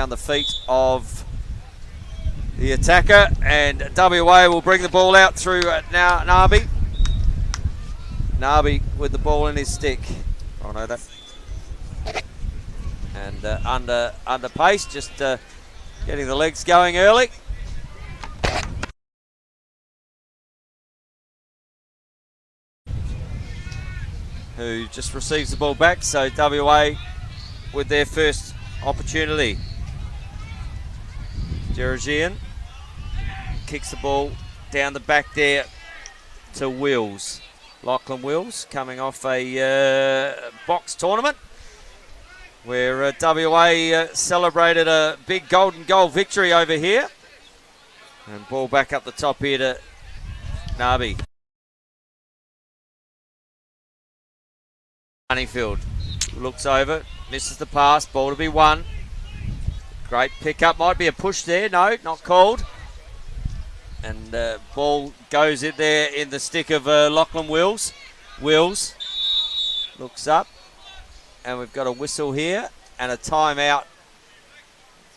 down the feet of the attacker, and WA will bring the ball out through now Nabi. Nabi with the ball in his stick. Oh no, that. And under pace, just getting the legs going early. Who just receives the ball back, so WA with their first opportunity. Georgian kicks the ball down the back there to Wills. Lachlan Wills coming off a box tournament where WA celebrated a big golden goal victory over here. And ball back up the top here to Nabi. Honeyfield looks over, misses the pass, ball to be won. Great pickup, might be a push there, no, not called. And ball goes in there in the stick of Lachlan Wills. Wills looks up, and we've got a whistle here and a timeout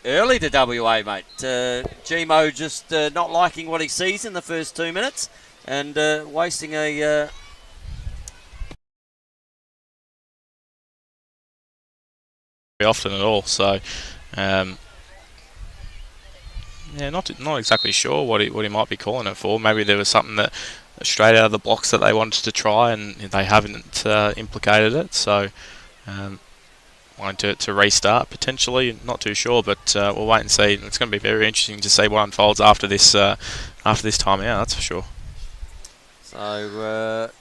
early to WA, mate. Gmo just not liking what he sees in the first 2 minutes and wasting a... often at all, so yeah, not exactly sure what he might be calling it for. Maybe there was something that straight out of the blocks that they wanted to try and they haven't implicated it, so wanting to restart potentially, not too sure, but we'll wait and see. It's going to be very interesting to see what unfolds after this time out, that's for sure. So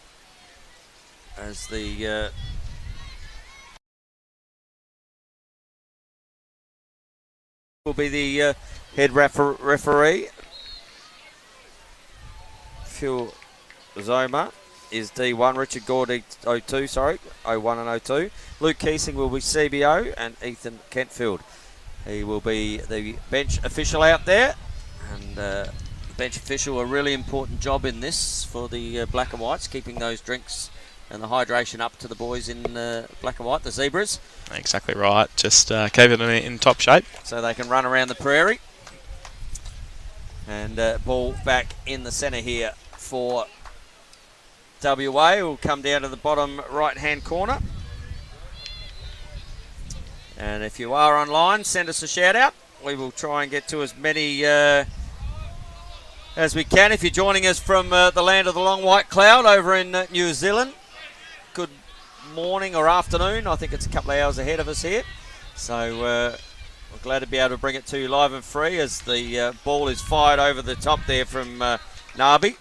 as the will be the head referee. Phil Zoma is D1. Richard Gordy 02, sorry, 01 and 02. Luke Keesing will be CBO, and Ethan Kentfield. He will be the bench official out there, and the bench official, a really important job in this for the black and whites, keeping those drinks and the hydration up to the boys in black and white, the Zebras. Exactly right, just keep it in top shape. So they can run around the prairie. And ball back in the centre here for WA. Will come down to the bottom right-hand corner. And if you are online, send us a shout-out. We will try and get to as many as we can. If you're joining us from the land of the long white cloud over in New Zealand, good morning or afternoon. I think it's a couple of hours ahead of us here. So we're glad to be able to bring it to you live and free as the ball is fired over the top there from Nabi.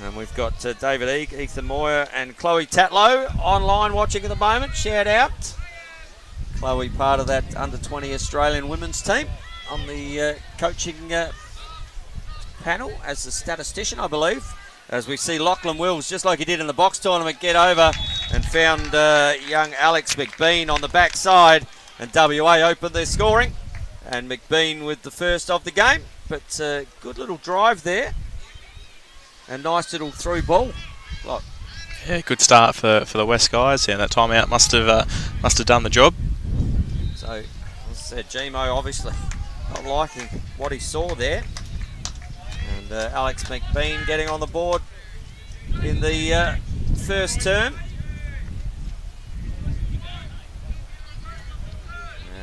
And we've got David Eag, Ethan Moyer and Chloe Tatlow online watching at the moment. Shout out. Chloe, part of that under-20 Australian women's team on the coaching panel as a statistician, I believe. As we see Lachlan Wills, just like he did in the box tournament, get over and found young Alex McBean on the backside. And WA opened their scoring. And McBean with the first of the game. But good little drive there. And nice little through ball. Look. Yeah, good start for the West guys. Yeah, that timeout must have done the job. So, as I said, Gmo obviously not liking what he saw there. And Alex McBean getting on the board in the first term.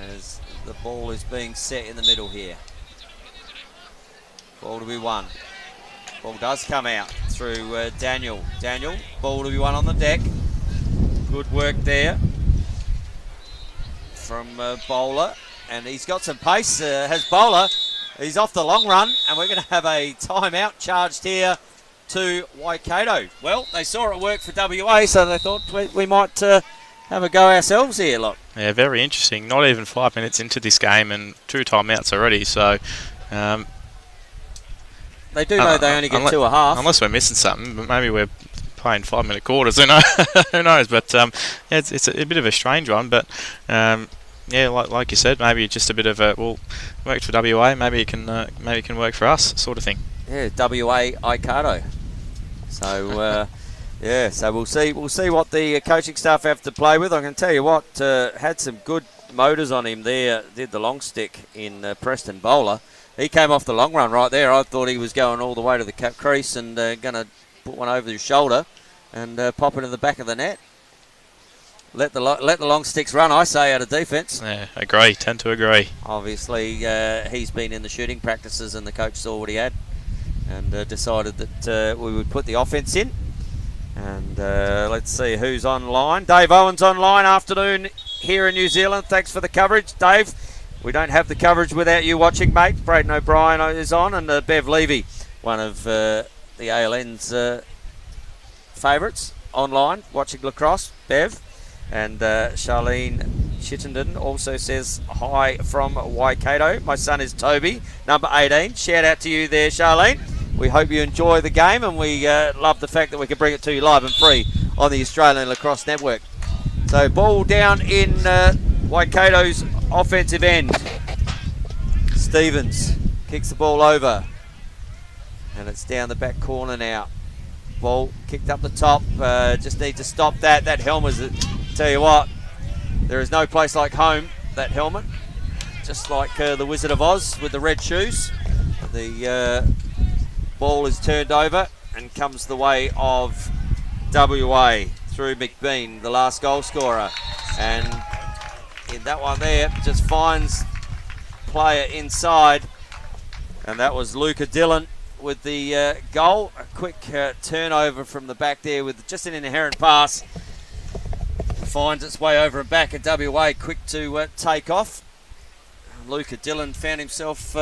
As the ball is being set in the middle here. Ball to be won. Ball does come out through Daniel. Daniel, ball to be won on the deck. Good work there from Bowler. And he's got some pace, has Bowler. He's off the long run, and we're going to have a timeout charged here to Waikato. Well, they saw it work for WA, so they thought we might have a go ourselves here, look. Yeah, very interesting. Not even 5 minutes into this game and 2 timeouts already, so... they do know they only get 2.5. Unless we're missing something, but maybe we're playing 5-minute quarters, who knows? Who knows? But yeah, it's a bit of a strange one, but... yeah, like you said, maybe just a bit of a worked for WA. Maybe it can work for us, sort of thing. Yeah, WA Waikato. So yeah, so we'll see what the coaching staff have to play with. I can tell you what, had some good motors on him there, did the long stick in Preston Bowler. He came off the long run right there. I thought he was going all the way to the cap crease and going to put one over his shoulder and pop it in the back of the net. Let the long sticks run, I say, out of defence. Yeah, agree. Tend to agree. Obviously, he's been in the shooting practices and the coach saw what he had and decided that we would put the offence in. And let's see who's online. Dave Owen's online. Afternoon here in New Zealand. Thanks for the coverage, Dave. We don't have the coverage without you watching, mate. Braden O'Brien is on, and Bev Levy, one of the ALN's favourites, online, watching lacrosse. Bev. And Charlene Chittenden also says, hi from Waikato. My son is Toby, number 18. Shout out to you there, Charlene. We hope you enjoy the game, and we love the fact that we can bring it to you live and free on the Australian Lacrosse Network. So ball down in Waikato's offensive end. Stevens kicks the ball over, and it's down the back corner now. Ball kicked up the top. Just need to stop that. That helmet, tell you what, there is no place like home, that helmet. Just like the Wizard of Oz with the red shoes. The ball is turned over and comes the way of WA through McBean, the last goal scorer. And in that one there, just finds player inside. And that was Luca Dillon with the goal. A quick turnover from the back there with just an inherent pass. Finds its way over and back, and WA quick to take off. Luca Dillon found himself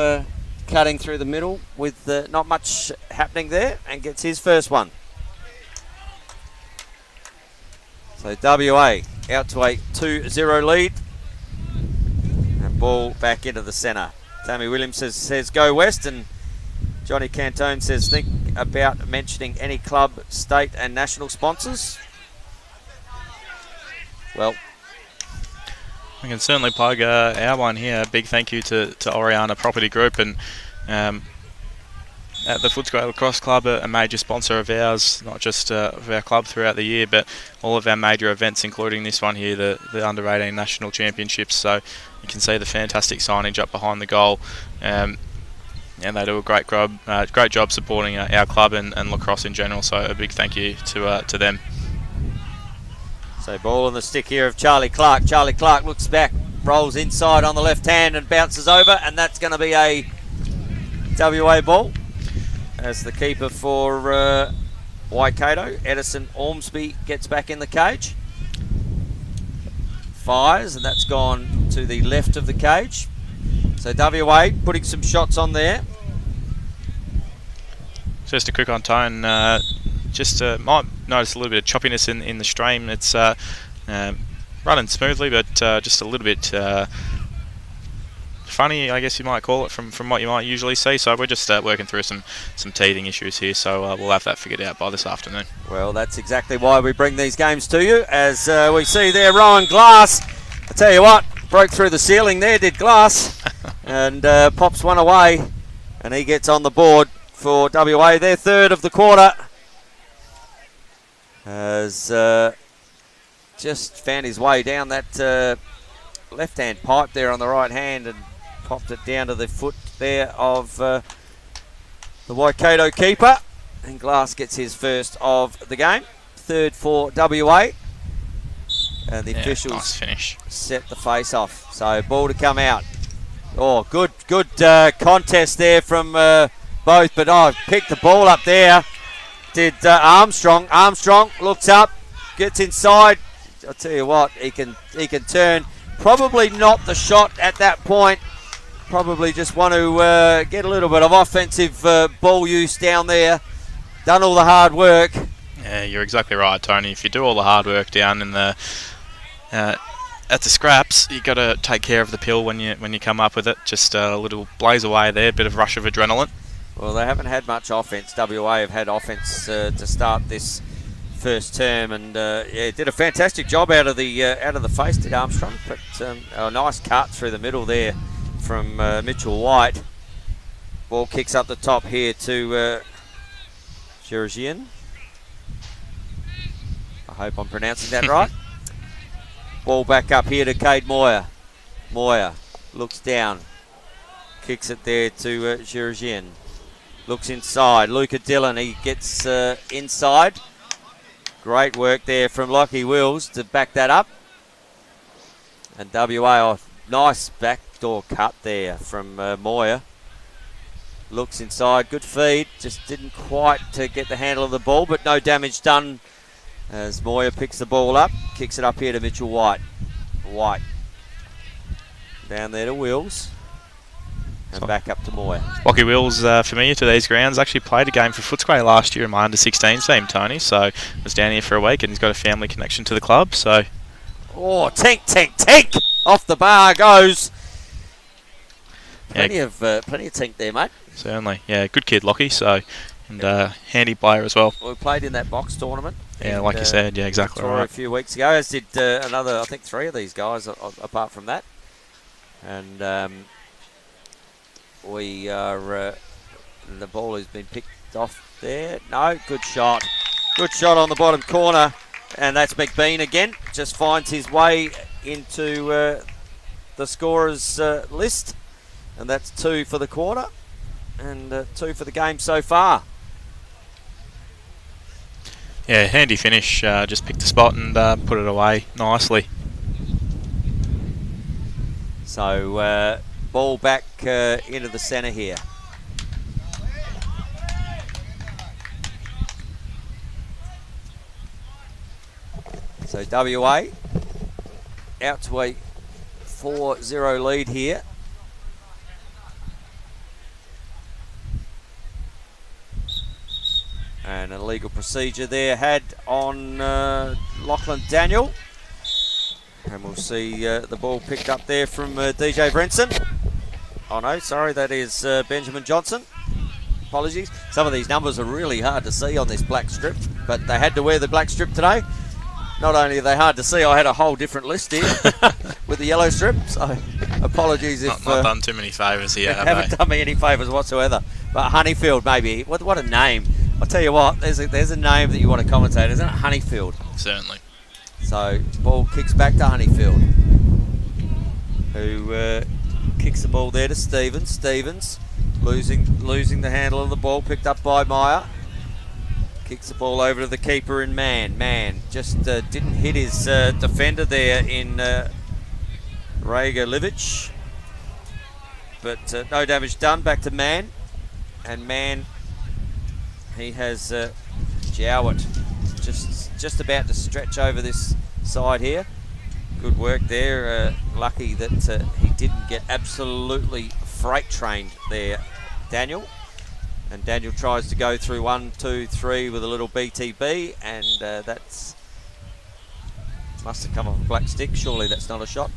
cutting through the middle with not much happening there and gets his first one. So WA out to a 2-0 lead. And ball back into the centre. Tammy Williams says go West, and Johnny Cantone says think about mentioning any club, state and national sponsors. Well, I can certainly plug our one here. Big thank you to Oriana Property Group, and at the Footscray Lacrosse Club, a major sponsor of ours, not just of our club throughout the year, but all of our major events, including this one here, the Under-18 National Championships. So you can see the fantastic signage up behind the goal. And they do a great job supporting our club and lacrosse in general. So a big thank you to them. So ball on the stick here of Charlie Clark. Charlie Clark looks back, rolls inside on the left hand and bounces over, and that's going to be a WA ball. As the keeper for Waikato, Edison Ormsby, gets back in the cage. Fires, and that's gone to the left of the cage. So WA putting some shots on there. Just a quick on tone. Might notice a little bit of choppiness in the stream. It's running smoothly, but just a little bit funny, I guess you might call it, from what you might usually see. So we're just working through some teething issues here, so we'll have that figured out by this afternoon. Well, that's exactly why we bring these games to you. As we see there, Rowan Glass, I tell you what, broke through the ceiling there, did Glass, and pops one away, and he gets on the board for WA. Their third of the quarter. Has just found his way down that left-hand pipe there on the right hand and popped it down to the foot there of the Waikato keeper. And Glass gets his first of the game. Third for WA. And the officials nice finish. Set the face off. So ball to come out. Oh, good contest there from both, but picked the ball up there. Did Armstrong. Armstrong looks up, gets inside. I'll tell you what, he can turn. Probably not the shot at that point. Probably just want to get a little bit of offensive ball use down there. Done all the hard work. Yeah, you're exactly right, Tony. If you do all the hard work down in the at the scraps, you got to take care of the pill when you come up with it. Just a little blaze away there, bit of rush of adrenaline. Well, they haven't had much offense. WA have had offense to start this first term, and did a fantastic job out of the face, did Armstrong. But a nice cut through the middle there from Mitchell White. Ball kicks up the top here to Georgian. I hope I'm pronouncing that right. Ball back up here to Cade Moyer. Moyer looks down. Kicks it there to Girgien. Looks inside. Luca Dillon, he gets inside. Great work there from Lockie Wills to back that up. And WA, nice backdoor cut there from Moyer. Looks inside, good feed, just didn't quite get the handle of the ball, but no damage done as Moyer picks the ball up, kicks it up here to Mitchell White. White down there to Wills and back up to Moyer. Lockie Wills, familiar to these grounds, actually played a game for Footscray last year in my under-16 team, Tony, so was down here for a week and he's got a family connection to the club, so... Oh, tink, tink, tink! Off the bar goes. Plenty of tink there, mate. Certainly, yeah, good kid, Lockie. So, and handy player as well. We played in that box tournament. Yeah, like you said, yeah, exactly right. A few weeks ago, as did another, I think, 3 of these guys apart from that. And we are. The ball has been picked off there. No, good shot on the bottom corner, and that's McBean again. Just finds his way into the scorers list, and that's 2 for the quarter. And 2 for the game so far. Yeah, handy finish. Just picked a spot and put it away nicely. So ball back into the centre here. So WA out to a 4-0 lead here. And a legal procedure there had on Lachlan Daniel. And we'll see the ball picked up there from DJ Brenson. Oh no, sorry, that is Benjamin Johnson. Apologies. Some of these numbers are really hard to see on this black strip, but they had to wear the black strip today. Not only are they hard to see, I had a whole different list here with the yellow strip, so apologies if... Not done too many favours here, have haven't done me any favours whatsoever. But Honeyfield, maybe. What a name. I'll tell you what, there's a name that you want to commentate, isn't it? Honeyfield. Certainly. So, ball kicks back to Honeyfield, who kicks the ball there to Stevens. Stevens losing the handle of the ball, picked up by Meyer. Kicks the ball over to the keeper in Man. Man just didn't hit his defender there in Rager Livic. But no damage done. Back to Man. And Man, he has Jowett just about to stretch over this side here. Good work there. Lucky that he didn't get absolutely freight trained there, Daniel. And Daniel tries to go through 1, 2, 3 with a little BTB, and that's must have come off a black stick. Surely that's not a shot.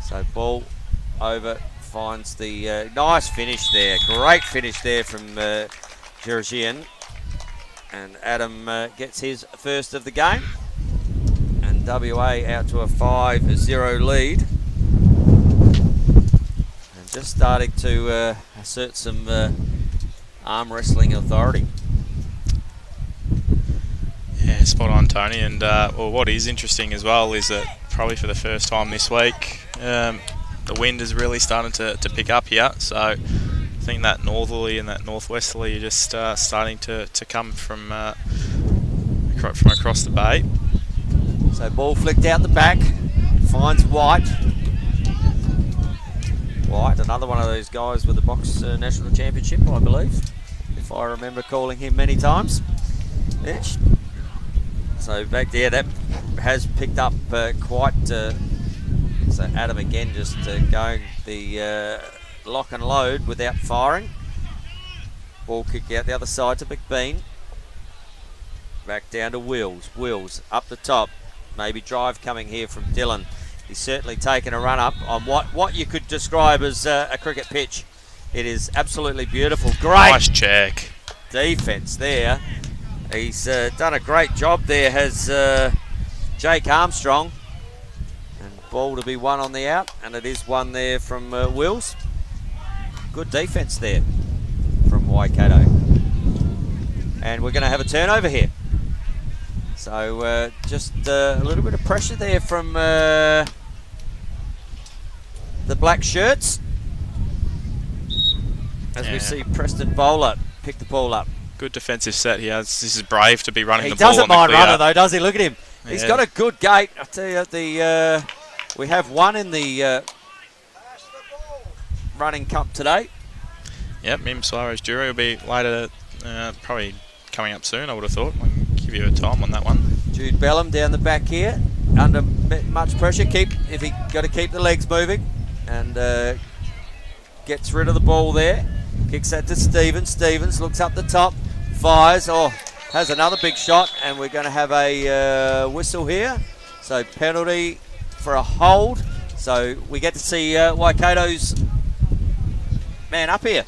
So ball over, finds the nice finish there. Great finish there from Girgien. And Adam gets his first of the game. And WA out to a 5-0 lead. And just starting to assert some arm wrestling authority. Yeah, spot on, Tony. And well, what is interesting as well is that probably for the first time this week, the wind is really starting to pick up here. So I think that northerly and that northwesterly are just starting to come from across the bay. So ball flicked out the back, finds White. White, another one of those guys with the box national championship, I believe, if I remember calling him many times. Yes. So back there, that has picked up quite. So Adam again just going the lock and load without firing. Ball kicked out the other side to McBean. Back down to Wills. Wills up the top. Maybe drive coming here from Dillon. He's certainly taken a run up on what you could describe as a cricket pitch. It is absolutely beautiful. Great nice check. Defence there. He's done a great job there, has Jake Armstrong. And ball to be one on the out, and it is one there from Wills. Good defence there from Waikato. And we're going to have a turnover here. So just a little bit of pressure there from the black shirts. As we see Preston Bowler pick the ball up. Good defensive set here. This is brave to be running the ball. He doesn't mind running though, does he? Look at him. Yeah. He's got a good gait. I tell you, we have one in the running cup today. Yep, Mim Suarez jury will be later, probably coming up soon, I would have thought. I can give you a time on that one. Jude Bellum down the back here, under much pressure. If he got to keep the legs moving, and gets rid of the ball there. Kicks that to Stevens. Stevens looks up the top, fires. Oh, has another big shot, and we're going to have a whistle here. So penalty for a hold. So we get to see Waikato's man up here.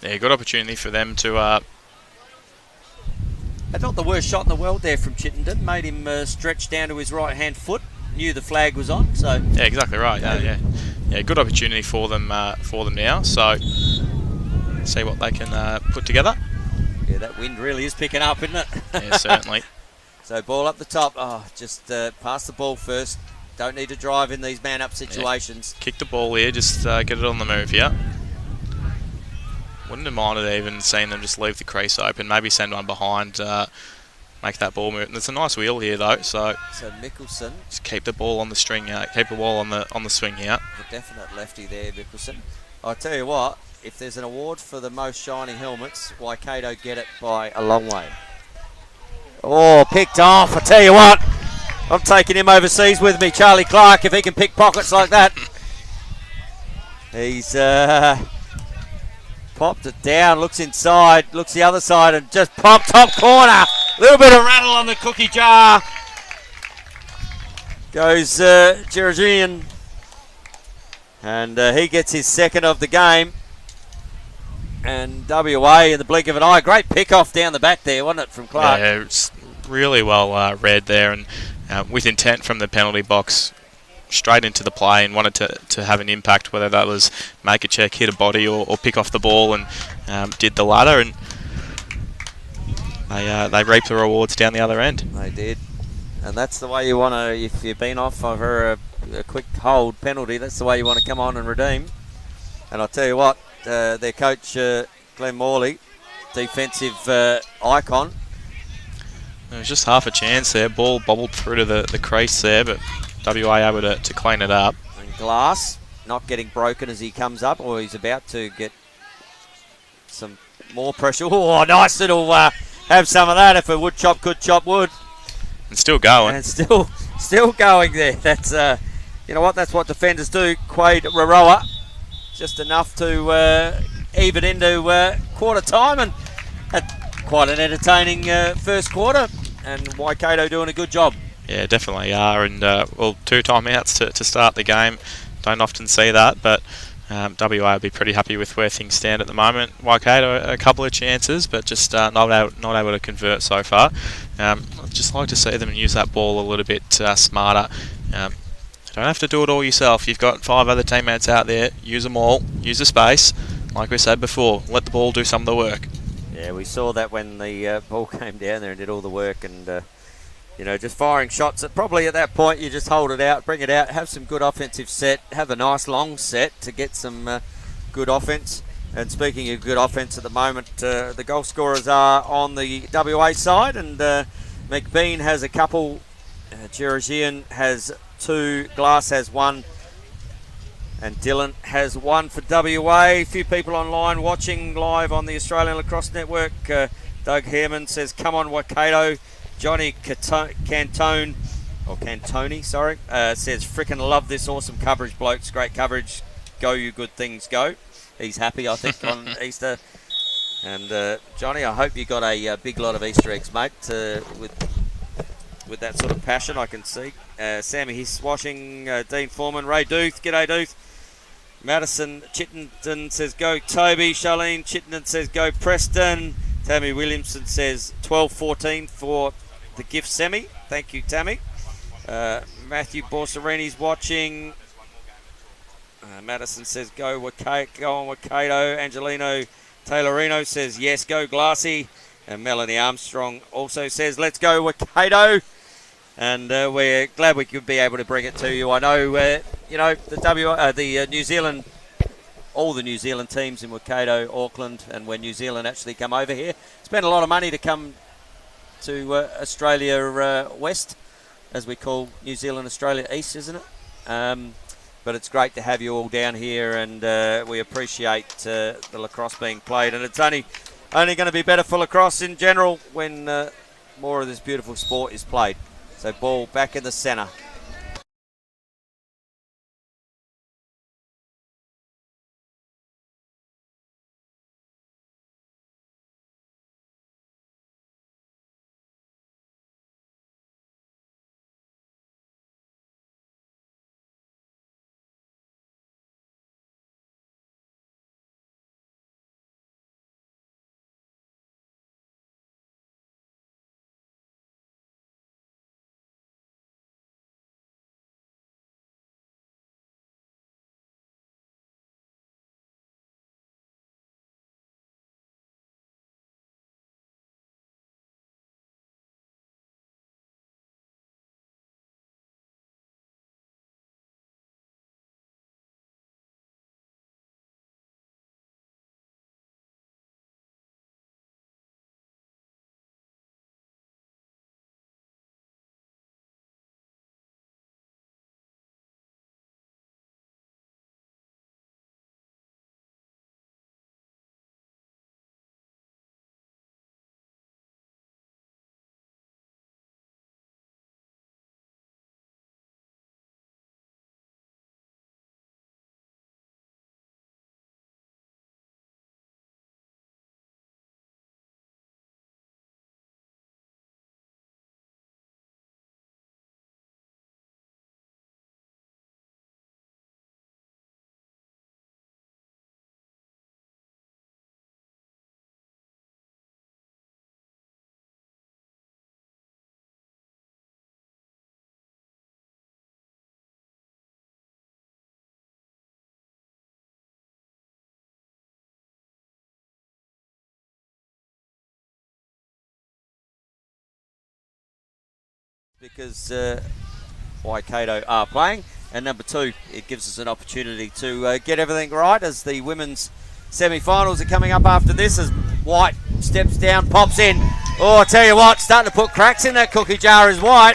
Yeah, good opportunity for them to... Not the worst shot in the world there from Chittenden. Made him stretch down to his right-hand foot. Knew the flag was on, so... Yeah, exactly right. Yeah, good opportunity for them now. So, see what they can put together. Yeah, that wind really is picking up, isn't it? Yeah, certainly. So ball up the top. Oh, just pass the ball first. Don't need to drive in these man-up situations. Yeah. Kick the ball here. Just get it on the move here. Wouldn't have minded even seeing them just leave the crease open. Maybe send one behind. Make that ball move. And there's a nice wheel here though. So Mickelson. Just keep the ball on the string. Keep the ball on the swing here. The definite lefty there, Mickelson. I'll tell you what. If there's an award for the most shining helmets, Waikato get it by a long way. Oh, picked off. I tell you what. I'm taking him overseas with me, Charlie Clark, if he can pick pockets like that. He's popped it down, looks inside, looks the other side, and just popped top corner. Little bit of rattle on the cookie jar. Goes Georgian. And he gets his second of the game. And WA in the blink of an eye. Great pick off down the back there, wasn't it, from Clark? Yeah, it's really well read there, and with intent from the penalty box straight into the play, and wanted to have an impact, whether that was make a check, hit a body, or pick off the ball, and did the latter, and they reaped the rewards down the other end. They did. And that's the way you want to, if you've been off over a quick hold penalty, that's the way you want to come on and redeem. And I'll tell you what, their coach, Glenn Morley, defensive icon. There was just half a chance there. Ball bobbled through to the crease there, but WA able to clean it up. And Glass not getting broken as he comes up, or he's about to get some more pressure. Oh, nice little have some of that. If a wood chop could chop wood. And still going. And still going there. That's you know what? That's what defenders do. Quade Raroa, just enough to even into quarter time, and quite an entertaining first quarter. And Waikato doing a good job. Yeah, definitely are. And well, 2 timeouts to start the game. Don't often see that, but WA will be pretty happy with where things stand at the moment. Waikato a couple of chances, but just not able to convert so far. I'd just like to see them use that ball a little bit smarter. Don't have to do it all yourself. You've got 5 other teammates out there. Use them all. Use the space. Like we said before, let the ball do some of the work. Yeah, we saw that when the ball came down there and did all the work, and you know, just firing shots. Probably at that point you just hold it out, bring it out, have some good offensive set, have a nice long set to get some good offense. And speaking of good offense at the moment, the goal scorers are on the WA side, and McBean has a couple, Georgian has 2, Glass has 1, and Dylan has 1 for WA. A few people online watching live on the Australian Lacrosse Network. Doug Hareman says, come on Waikato. Johnny Cantoni, says, frickin' love this awesome coverage, blokes. Great coverage. Go, you good things, go. He's happy, I think, on Easter. And Johnny, I hope you got a big lot of Easter eggs, mate, with that sort of passion, I can see. Sammy, he's watching. Dean Foreman, Ray Duth, g'day Duth. Madison Chittenden says, go Toby. Charlene Chittenden says, go Preston. Tammy Williamson says 12-14 for the gift semi. Thank you, Tammy. Matthew Borsarini's watching. Madison says, go on Waikato. Angelino Taylorino says, yes, go Glassy. And Melanie Armstrong also says, let's go Waikato. And we're glad we could be able to bring it to you. I know, the New Zealand, all the New Zealand teams in Waikato, Auckland, and when New Zealand actually come over here, spend a lot of money to come to Australia West, as we call New Zealand Australia East, isn't it? But it's great to have you all down here, and we appreciate the lacrosse being played. And it's only going to be better for lacrosse in general when more of this beautiful sport is played. So ball back in the centre. Because Waikato are playing, and number two, it gives us an opportunity to get everything right as the women's semi-finals are coming up after this, as White steps down, pops in. Oh, I tell you what, starting to put cracks in that cookie jar is White.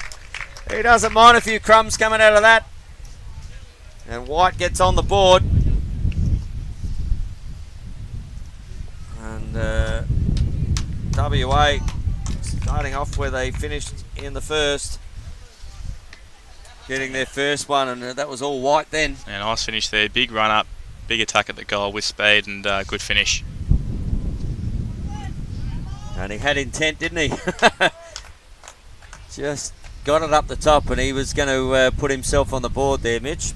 He doesn't mind a few crumbs coming out of that. And White gets on the board. And WA starting off where they finished in the first, getting their first one, and that was all White then. And nice finish there, big run up, big attack at the goal with speed, and good finish. And he had intent, didn't he? Just got it up the top, and he was going to put himself on the board there, Mitch.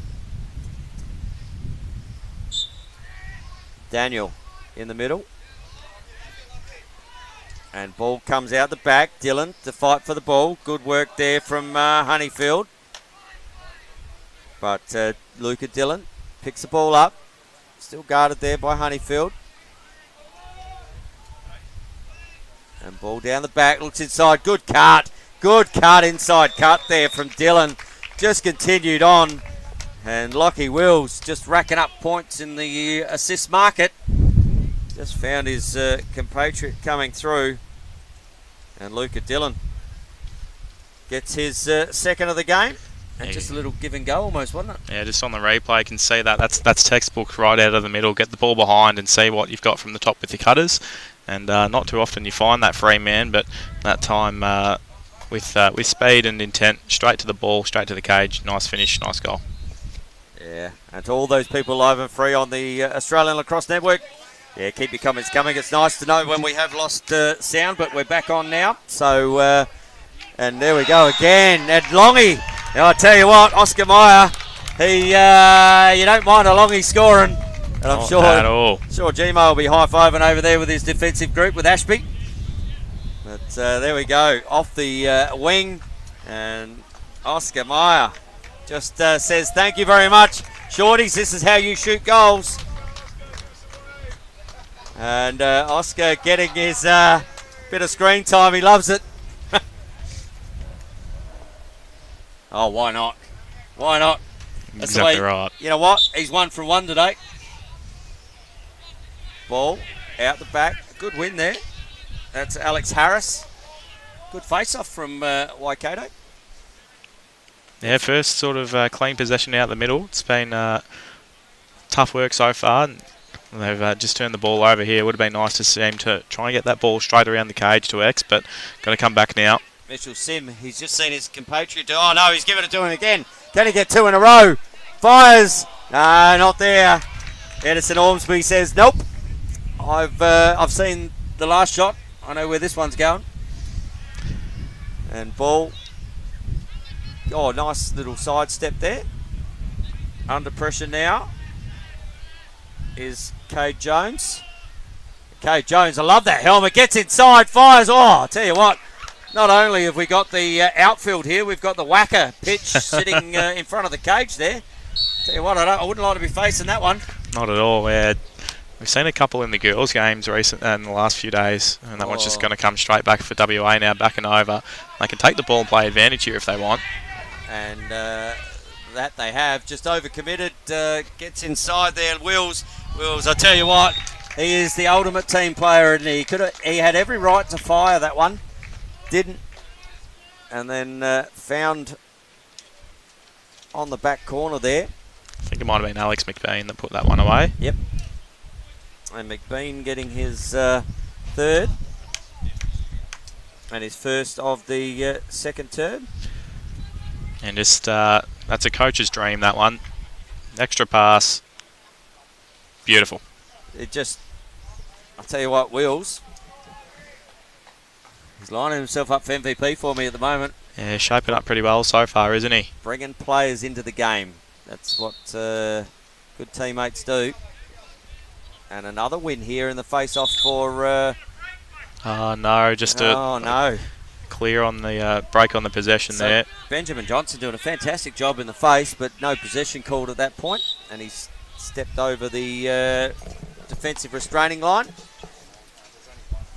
Daniel in the middle. And ball comes out the back. Dylan to fight for the ball. Good work there from Honeyfield. But Luca Dillon picks the ball up. Still guarded there by Honeyfield. And ball down the back. Looks inside. Good cut. Good cut, inside cut there from Dillon. Just continued on. And Lockie Wills just racking up points in the assist market. Just found his compatriot coming through. And Luca Dillon gets his second of the game. And just a little give and go almost, wasn't it? Yeah, just on the replay, you can see that. That's textbook right out of the middle. Get the ball behind and see what you've got from the top with your cutters. And not too often you find that free man, but that time with speed and intent, straight to the ball, straight to the cage. Nice finish, nice goal. Yeah, and to all those people live and free on the Australian Lacrosse Network, yeah, keep your comments coming. It's nice to know when we have lost sound, but we're back on now. So, and there we go again. And Longy, now I tell you what, Oscar Meyer, he, you don't mind a Longy scoring. And I'm Not at all. sure Gmo will be high-fiving over there with his defensive group with Ashby. But there we go, off the wing. And Oscar Meyer just says, thank you very much, Shorties. This is how you shoot goals. And Oscar getting his bit of screen time. He loves it. Oh, why not? Why not? That's Exactly the way, right. You know what? He's 1 from 1 today. Ball out the back. Good win there. That's Alex Harris. Good face-off from Waikato. Yeah, first sort of clean possession out the middle. It's been tough work so far. And they've just turned the ball over here. It would have been nice to see him to try and get that ball straight around the cage to X, but got to come back now. Mitchell Sim, he's just seen his compatriot do. Oh no, he's given it to him again. Can he get 2 in a row? Fires. No, not there. Edison Ormsby says nope. I've seen the last shot. I know where this one's going. And ball. Oh, nice little sidestep there. Under pressure now is Cade Jones. Cade Jones, I love that helmet. Gets inside, fires. Oh, I tell you what. Not only have we got the outfield here, we've got the whacker pitch sitting in front of the cage there. Tell you what, I wouldn't like to be facing that one. Not at all. Yeah. We've seen a couple in the girls' games in the last few days, and that one's just going to come straight back for WA now, backing over. They can take the ball and play advantage here if they want. And that they have. Just overcommitted, gets inside there. Wills, I tell you what, he is the ultimate team player, and he had every right to fire that one. Didn't. And then found on the back corner there. I think it might have been Alex McBean that put that one away. Yep. And McBean getting his third. And his first of the second term. And just, that's a coach's dream, that one. Extra pass. Beautiful. It just, I'll tell you what, Wills, he's lining himself up for MVP for me at the moment. Yeah, shaping up pretty well so far, isn't he? Bringing players into the game. That's what good teammates do. And another win here in the face-off for... oh, no, just no. Clear on the break on the possession there. Benjamin Johnson doing a fantastic job in the face, but no possession called at that point. And he's stepped over the defensive restraining line.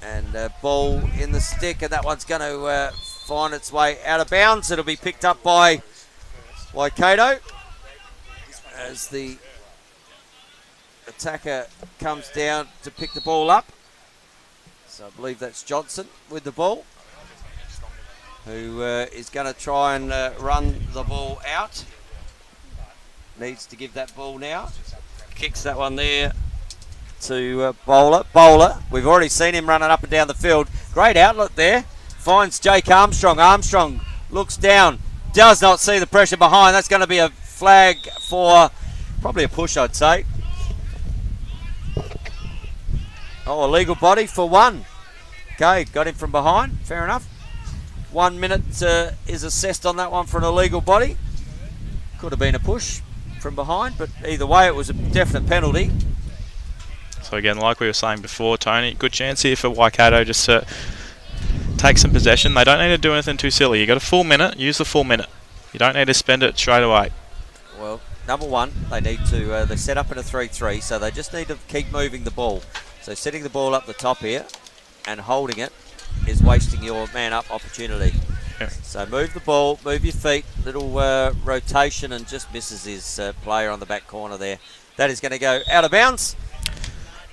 And ball in the stick, and that one's going to find its way out of bounds. It'll be picked up by Waikato as the attacker comes down to pick the ball up. So I believe that's Johnson with the ball, who is going to try and run the ball out. Needs to give that ball now. Kicks that one there to Bowler. Bowler, we've already seen him running up and down the field. Great outlet there. Finds Jake Armstrong. Armstrong looks down. Does not see the pressure behind. That's going to be a flag for probably a push, I'd say. Oh, illegal body for one. Okay, got him from behind. Fair enough. 1 minute is assessed on that one for an illegal body. Could have been a push from behind, but either way, it was a definite penalty. So again, like we were saying before, Tony, good chance here for Waikato just to take some possession. They don't need to do anything too silly. You got a full minute, use the full minute. You don't need to spend it straight away. Well, number one, they need to, they set up in a 3-3, so they just need to keep moving the ball. So setting the ball up the top here and holding it is wasting your man-up opportunity. Yeah. So move the ball, move your feet, little rotation, and just misses his player on the back corner there. That is going to go out of bounds.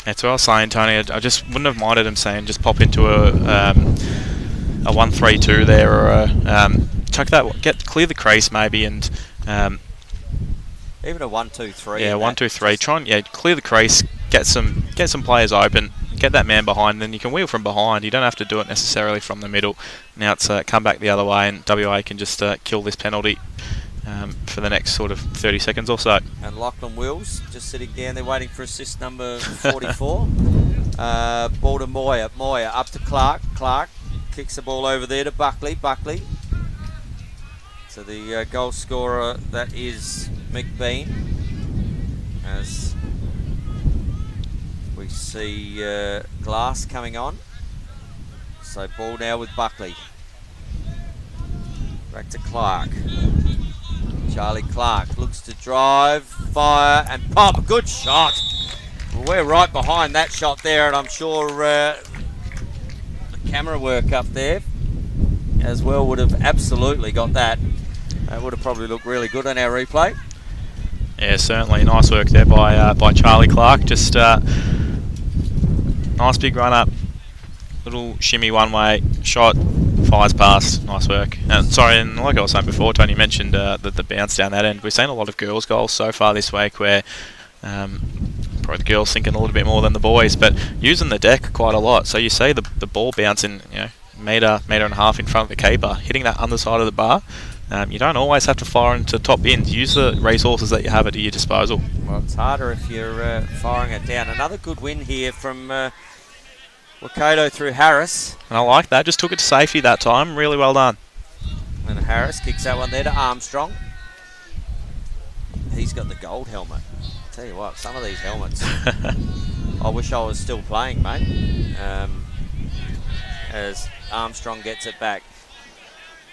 That's what I was saying, Tony. I just wouldn't have minded him saying just pop into a 1-3-2 there, or a chuck that, clear the crease maybe, and even a 1-2-3. Yeah, 1-2-3. Try and clear the crease, get some players open, get that man behind, then you can wheel from behind. You don't have to do it necessarily from the middle. Now it's come back the other way, and WA can just kill this penalty for the next sort of 30 seconds or so. And Lachlan Wills just sitting down there waiting for assist number 44. Ball to Moyer. Moyer up to Clark. Clark kicks the ball over there to Buckley. Buckley. So the goal scorer, that is McBean. As we see Glass coming on. So ball now with Buckley. Back to Clark. Charlie Clark looks to drive, fire, and pop. Good shot. We're right behind that shot there, and I'm sure the camera work up there as well would have absolutely got that. That would have probably looked really good on our replay. Yeah, certainly. Nice work there by Charlie Clark. Just nice big run up. Little shimmy one way, shot, fires past. Nice work. And sorry, and like I was saying before, Tony mentioned the bounce down that end. We've seen a lot of girls' goals so far this week where probably the girls thinking a little bit more than the boys, but using the deck quite a lot. So you see the ball bouncing, metre and a half in front of the keeper, hitting that underside of the bar. You don't always have to fire into top bins. Use the resources that you have at your disposal. Well, it's harder if you're firing it down. Another good win here from Waikato through Harris. And I like that. Just took it to safety that time. Really well done. And Harris kicks that one there to Armstrong. He's got the gold helmet. I tell you what, some of these helmets, I wish I was still playing, mate. As Armstrong gets it back.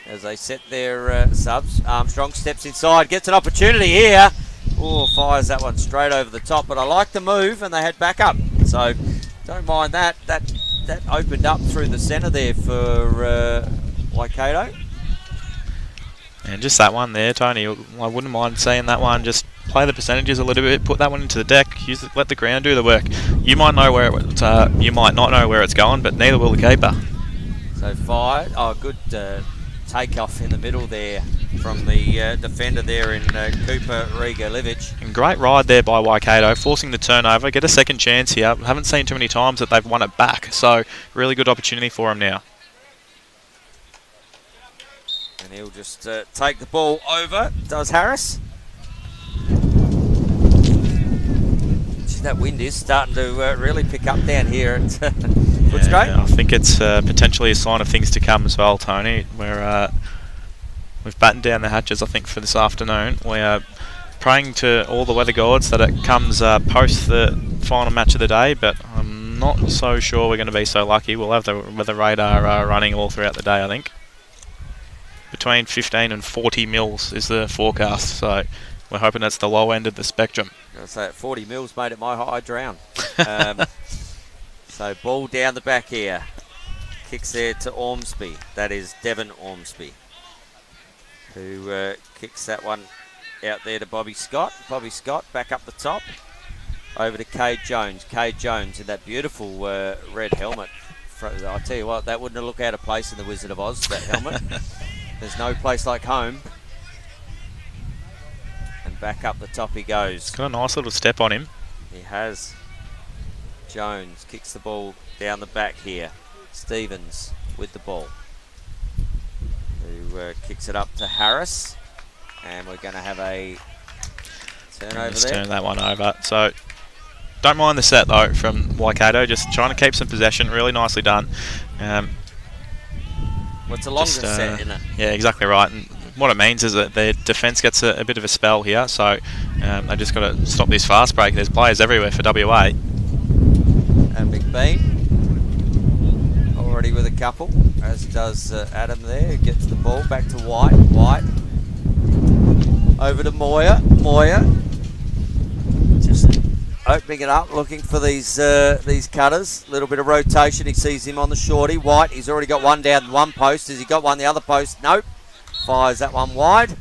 As they set their subs, Armstrong steps inside, gets an opportunity here. Oh, fires that one straight over the top, but I like the move, and they had backup. So don't mind that. That opened up through the centre there for Waikato. And just that one there, Tony, I wouldn't mind seeing that one. Just play the percentages a little bit, put that one into the deck, let the ground do the work. You might know where you might not know where it's going, but neither will the keeper. So fired. Oh, good takeoff in the middle there from the defender there in Cooper Riga-Livic. And great ride there by Waikato, forcing the turnover, get a second chance here. Haven't seen too many times that they've won it back, so really good opportunity for them now. And he'll just take the ball over, does Harris. That wind is starting to really pick up down here at Footscray. I think it's potentially a sign of things to come as well, Tony. We've battened down the hatches, I think, for this afternoon. We are praying to all the weather gods that it comes post the final match of the day, but I'm not so sure we're going to be so lucky. We'll have the weather radar running all throughout the day, I think. Between 15 and 40 mils is the forecast, so we're hoping that's the low end of the spectrum. I say at 40 mils made it my high drown. So ball down the back here. Kicks there to Ormsby. That is Devon Ormsby, who kicks that one out there to Bobby Scott. Bobby Scott back up the top. Over to Cade Jones. Cade Jones in that beautiful red helmet. I tell you what, that wouldn't have looked out of place in the Wizard of Oz, that helmet. There's no place like home. And back up the top he goes. Got a nice little step on him. He has. Jones kicks the ball down the back here. Stevens with the ball, who kicks it up to Harris. And we're going to have a turnover there. Turn that one over. So don't mind the set though from Waikato. Just trying to keep some possession. Really nicely done. Well, it's a longer set, isn't it? Yeah, exactly right. And what it means is that their defence gets a bit of a spell here, so they just got to stop this fast break. There's players everywhere for WA. And McBean already with a couple, as does Adam there, who gets the ball back to White. White over to Moyer. Moyer just opening it up, looking for these cutters. A little bit of rotation. He sees him on the shorty. White, he's already got one down one post. Has he got one the other post? Nope. Fires that one wide,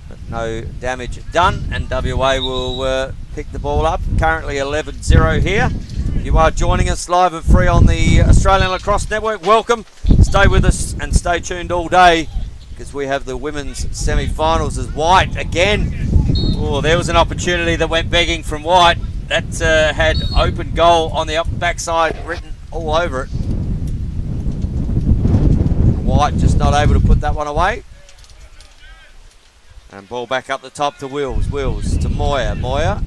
but no damage done, and WA will pick the ball up. Currently 11-0 here. If you are joining us live and free on the Australian Lacrosse Network, welcome. Stay with us and stay tuned all day, because we have the women's semi-finals as White again. Oh, there was an opportunity that went begging from White. That had open goal on the backside written all over it. White just not able to put that one away. And ball back up the top to Wills. Wills to Moyer. Moyer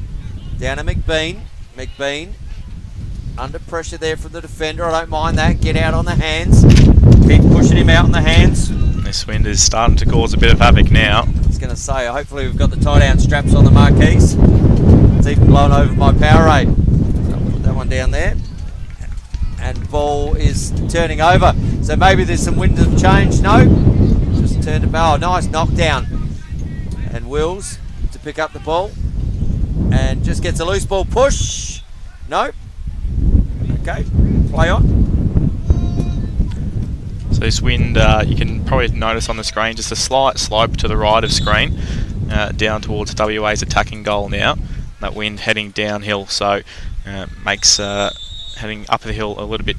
down to McBean. McBean under pressure there from the defender. I don't mind that. Get out on the hands. Keep pushing him out on the hands. This wind is starting to cause a bit of havoc now. I was going to say, hopefully we've got the tie-down straps on the marquees. It's even blowing over my Powerade. So I'll put that one down there. And ball is turning over. So maybe there's some wind of change. No. Just turned it. Oh, nice knockdown. And Wills to pick up the ball. And just gets a loose ball push. No. Okay. Play on. So So this wind, you can probably notice on the screen just a slight slope to the right of screen, down towards WA's attacking goal now. That wind heading downhill, so makes heading up the hill a little bit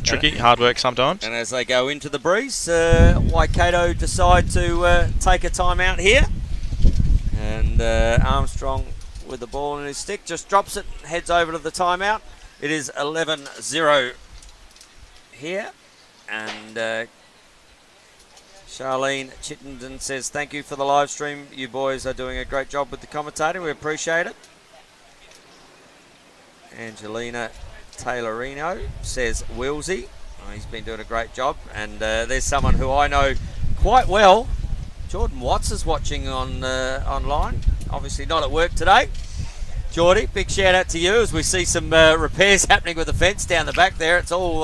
tricky, hard work sometimes. And as they go into the breeze, Waikato decide to take a timeout here. And Armstrong with the ball in his stick just drops it, heads over to the timeout. It is 11-0 here. And Charlene Chittenden says, thank you for the live stream. You boys are doing a great job with the commentating. We appreciate it. Angelina Taylorino says, Willsey. Oh, he's been doing a great job. And there's someone who I know quite well. Jordan Watts is watching on online. Obviously not at work today. Geordie, big shout out to you as we see some repairs happening with the fence down the back there. It's all...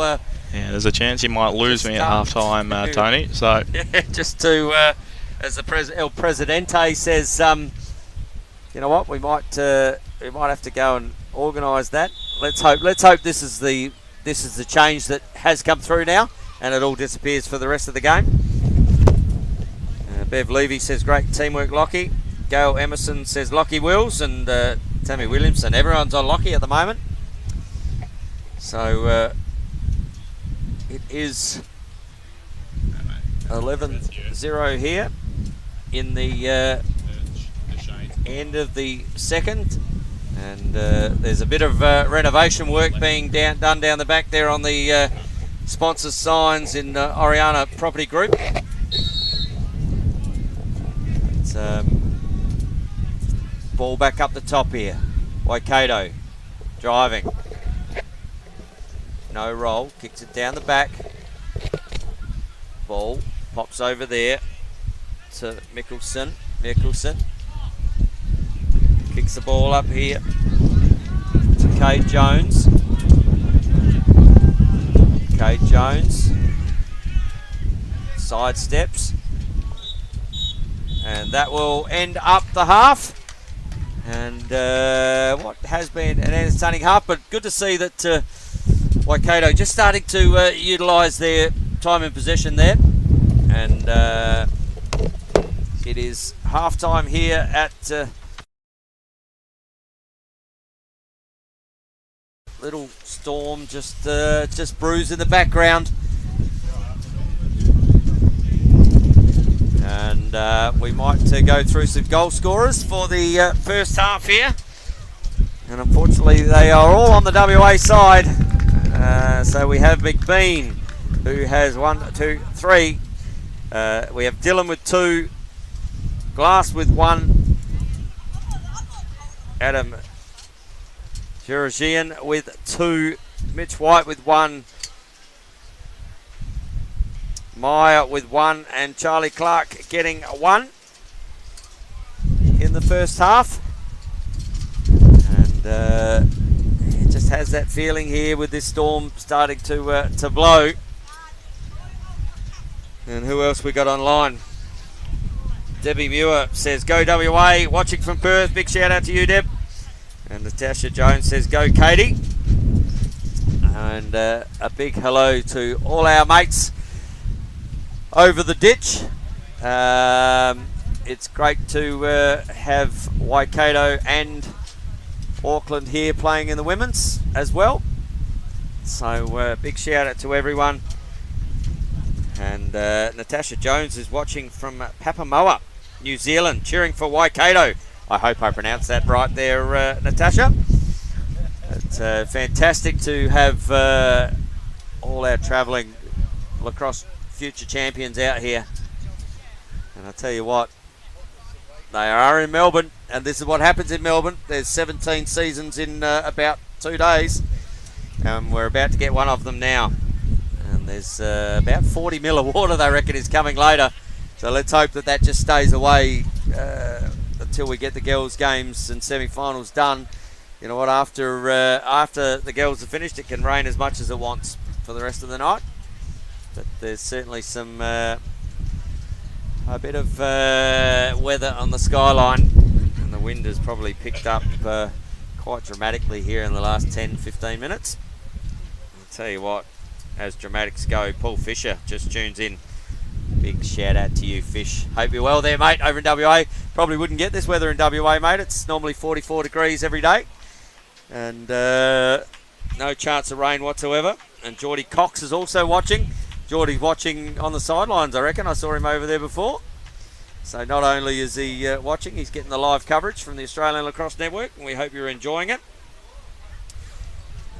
yeah, there's a chance you might lose me at half-time, Tony. So yeah, just to, as the El Presidente says, you know what, we might have to go and organise that. Let's hope this is the change that has come through now, and it all disappears for the rest of the game. Bev Levy says, great teamwork, Lockie. Gail Emerson says, Lockie Wills, and Tammy Williamson. Everyone's on Lockie at the moment. So it is 11-0 here in the end of the second. And there's a bit of renovation work being done down the back there on the sponsor signs in Oriana Property Group. Ball back up the top here. Waikato driving. No roll. Kicks it down the back. Ball pops over there to Mickelson. Kicks the ball up here to Kate Jones. Kate Jones side steps. And that will end up the half. And what has been an entertaining half, but good to see that Waikato just starting to utilise their time in possession there. And it is half time here at Little Storm, just brews in the background. And we might go through some goal scorers for the first half here. And unfortunately they are all on the WA side. So we have McBean, who has 1, 2, 3. We have Dylan with 2. Glass with 1. Adam Georgian with 2. Mitch White with 1. Meyer with 1, and Charlie Clark getting 1 in the first half. And it just has that feeling here with this storm starting to blow. And who else we got online? Debbie Muir says, go WA, watching from Perth. Big shout out to you, Deb. And Natasha Jones says, go Katie. And a big hello to all our mates over the ditch. It's great to have Waikato and Auckland here playing in the women's as well. So big shout out to everyone. And Natasha Jones is watching from Papamoa, New Zealand, cheering for Waikato. I hope I pronounced that right there, Natasha. It's fantastic to have all our travelling lacrosse future champions out here. And I tell you what, they are in Melbourne, and this is what happens in Melbourne. There's 17 seasons in about 2 days, and we're about to get one of them now. And there's about 40 mil of water, they reckon, is coming later. So let's hope that that just stays away until we get the girls' games and semi-finals done. You know what, after the girls are finished, it can rain as much as it wants for the rest of the night. But there's certainly some a bit of weather on the skyline, and the wind has probably picked up quite dramatically here in the last 10-15 minutes. I'll tell you what, as dramatics go. Paul Fisher just tunes in. Big shout out to you, Fish. Hope you're well there, mate, over in WA. Probably wouldn't get this weather in WA, mate. It's normally 44 degrees every day. And no chance of rain whatsoever. And Geordie Cox is also watching. Geordie's watching on the sidelines, I reckon. I saw him over there before. So not only is he watching, he's getting the live coverage from the Australian Lacrosse Network, and we hope you're enjoying it.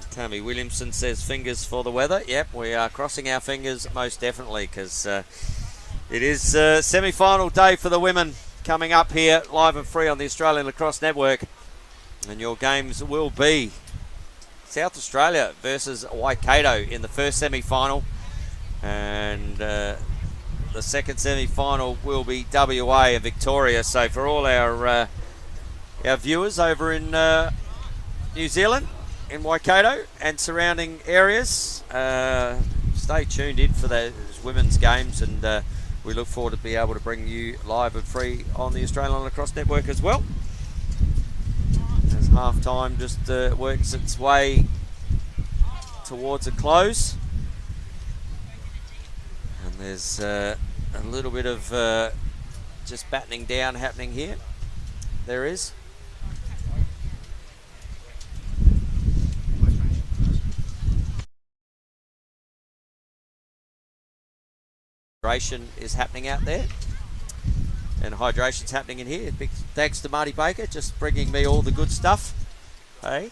Tammy Williamson says fingers for the weather. Yep, we are crossing our fingers most definitely, because it is semi-final day for the women coming up here live and free on the Australian Lacrosse Network. And your games will be South Australia versus Waikato in the first semi-final. And the second semi-final will be WA and Victoria. So for all our viewers over in New Zealand, in Waikato and surrounding areas, stay tuned in for those women's games, and we look forward to be able to bring you live and free on the Australian Lacrosse Network as well. As half time just works its way towards a close, and there's a little bit of just battening down happening here. There is. Hydration is happening out there, and hydration's happening in here. Big thanks to Marty Baker, just bringing me all the good stuff. Hey,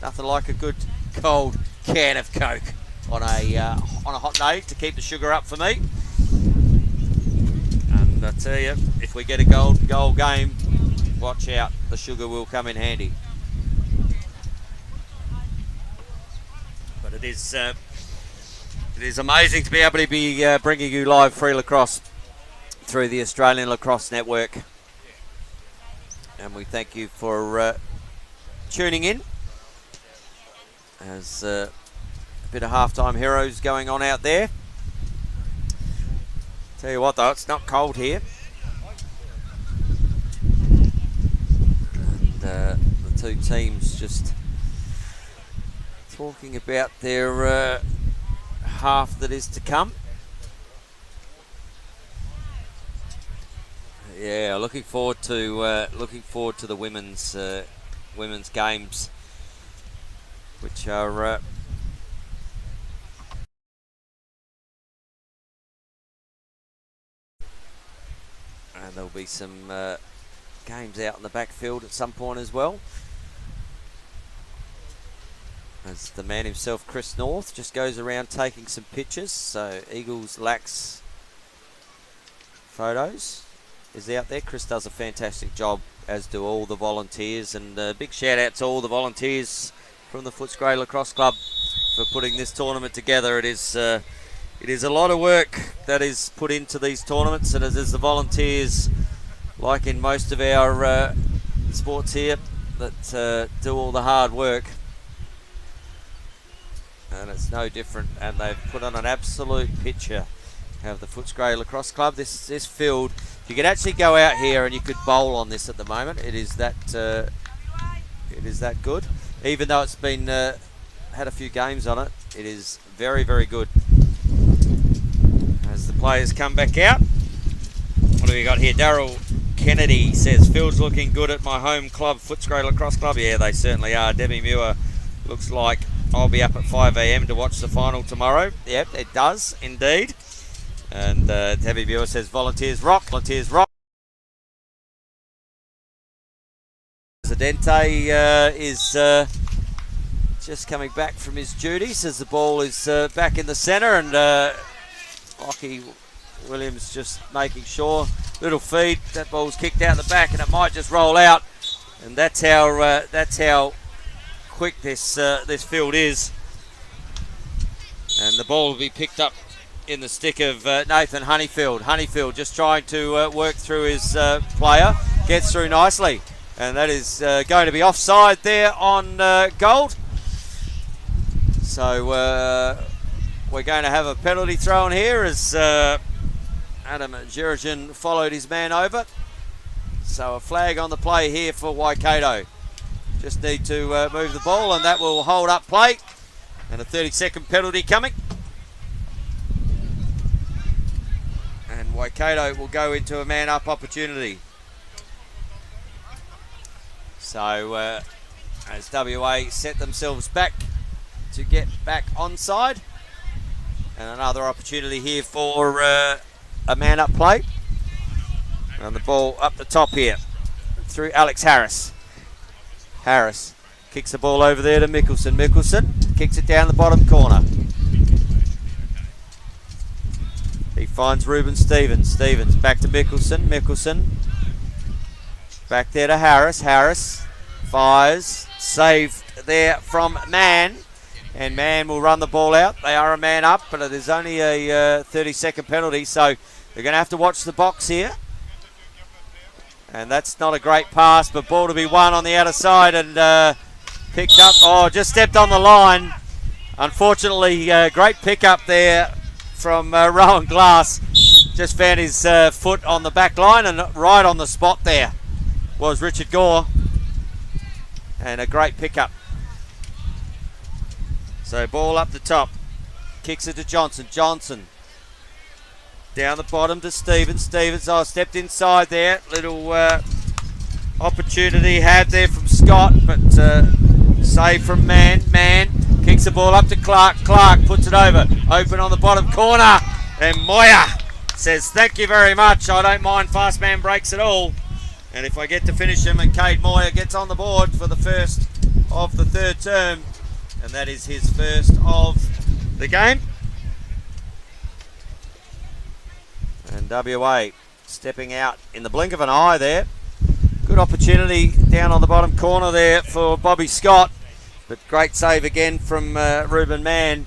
nothing like a good cold can of Coke on a hot day to keep the sugar up for me. And I tell you, if we get a goal game, watch out, the sugar will come in handy. But it is amazing to be able to be bringing you live free lacrosse through the Australian Lacrosse Network. And we thank you for tuning in. As a bit of halftime heroes going on out there. Tell you what though, it's not cold here. And the two teams just talking about their half that is to come. Yeah, looking forward to the women's games, which are and there'll be some games out in the backfield at some point as well. As the man himself, Chris North, just goes around taking some pictures. So Eagles Lax photos is out there. Chris does a fantastic job, as do all the volunteers. And big shout out to all the volunteers from the Footscray Lacrosse Club for putting this tournament together. It is a lot of work that is put into these tournaments, and as the volunteers, like in most of our sports here, that do all the hard work. And it's no different, and they've put on an absolute picture of the Footscray Lacrosse Club. This field, you could actually go out here and you could bowl on this at the moment. It is that good. Even though it's been had a few games on it, it is very, very good. As the players come back out, what do we got here? Daryl Kennedy says, field's looking good at my home club, Footscray Lacrosse Club. Yeah, they certainly are. Debbie Muir looks like I'll be up at 5 a.m. to watch the final tomorrow. Yep, it does indeed. And Debbie Muir says, volunteers rock, volunteers rock. Presidente is just coming back from his duties as the ball is back in the centre, and Lockie Williams just making sure, little feed, that ball's kicked out the back and it might just roll out, and that's how quick this field is. And the ball will be picked up in the stick of Nathan Honeyfield. Honeyfield just trying to work through his player, gets through nicely, and that is going to be offside there on Gold. So we're going to have a penalty thrown here as Adam Jerijan followed his man over. So a flag on the play here for Waikato. Just need to move the ball, and that will hold up play. And a 30-second penalty coming. Waikato will go into a man-up opportunity. So as WA set themselves back to get back onside, and another opportunity here for a man-up play. And the ball up the top here through Alex Harris. Harris kicks the ball over there to Mickelson. Mickelson kicks it down the bottom corner. He finds Ruben Stevens. Stevens back to Mickelson. Mickelson back there to Harris. Harris fires. Saved there from Mann. And Mann will run the ball out. They are a man up, but there's only a 30-second penalty, so they're going to have to watch the box here. And that's not a great pass, but ball to be won on the outer side and picked up. Oh, just stepped on the line. Unfortunately, great pickup there from Rowan Glass. Just found his foot on the back line, and right on the spot there was Richard Gore. And a great pickup. So ball up the top. Kicks it to Johnson. Johnson down the bottom to Stevens. Stevens, stepped inside there. Little opportunity had there from Scott, but save from Mann. Mann kicks the ball up to Clark. Clark puts it over. Open on the bottom corner. And Moya says, thank you very much. I don't mind fast man breaks at all. And if I get to finish him, and Cade Moya gets on the board for the first of the third term. And that is his first of the game. And WA stepping out in the blink of an eye there. Good opportunity down on the bottom corner there for Bobby Scott. But great save again from Ruben Mann.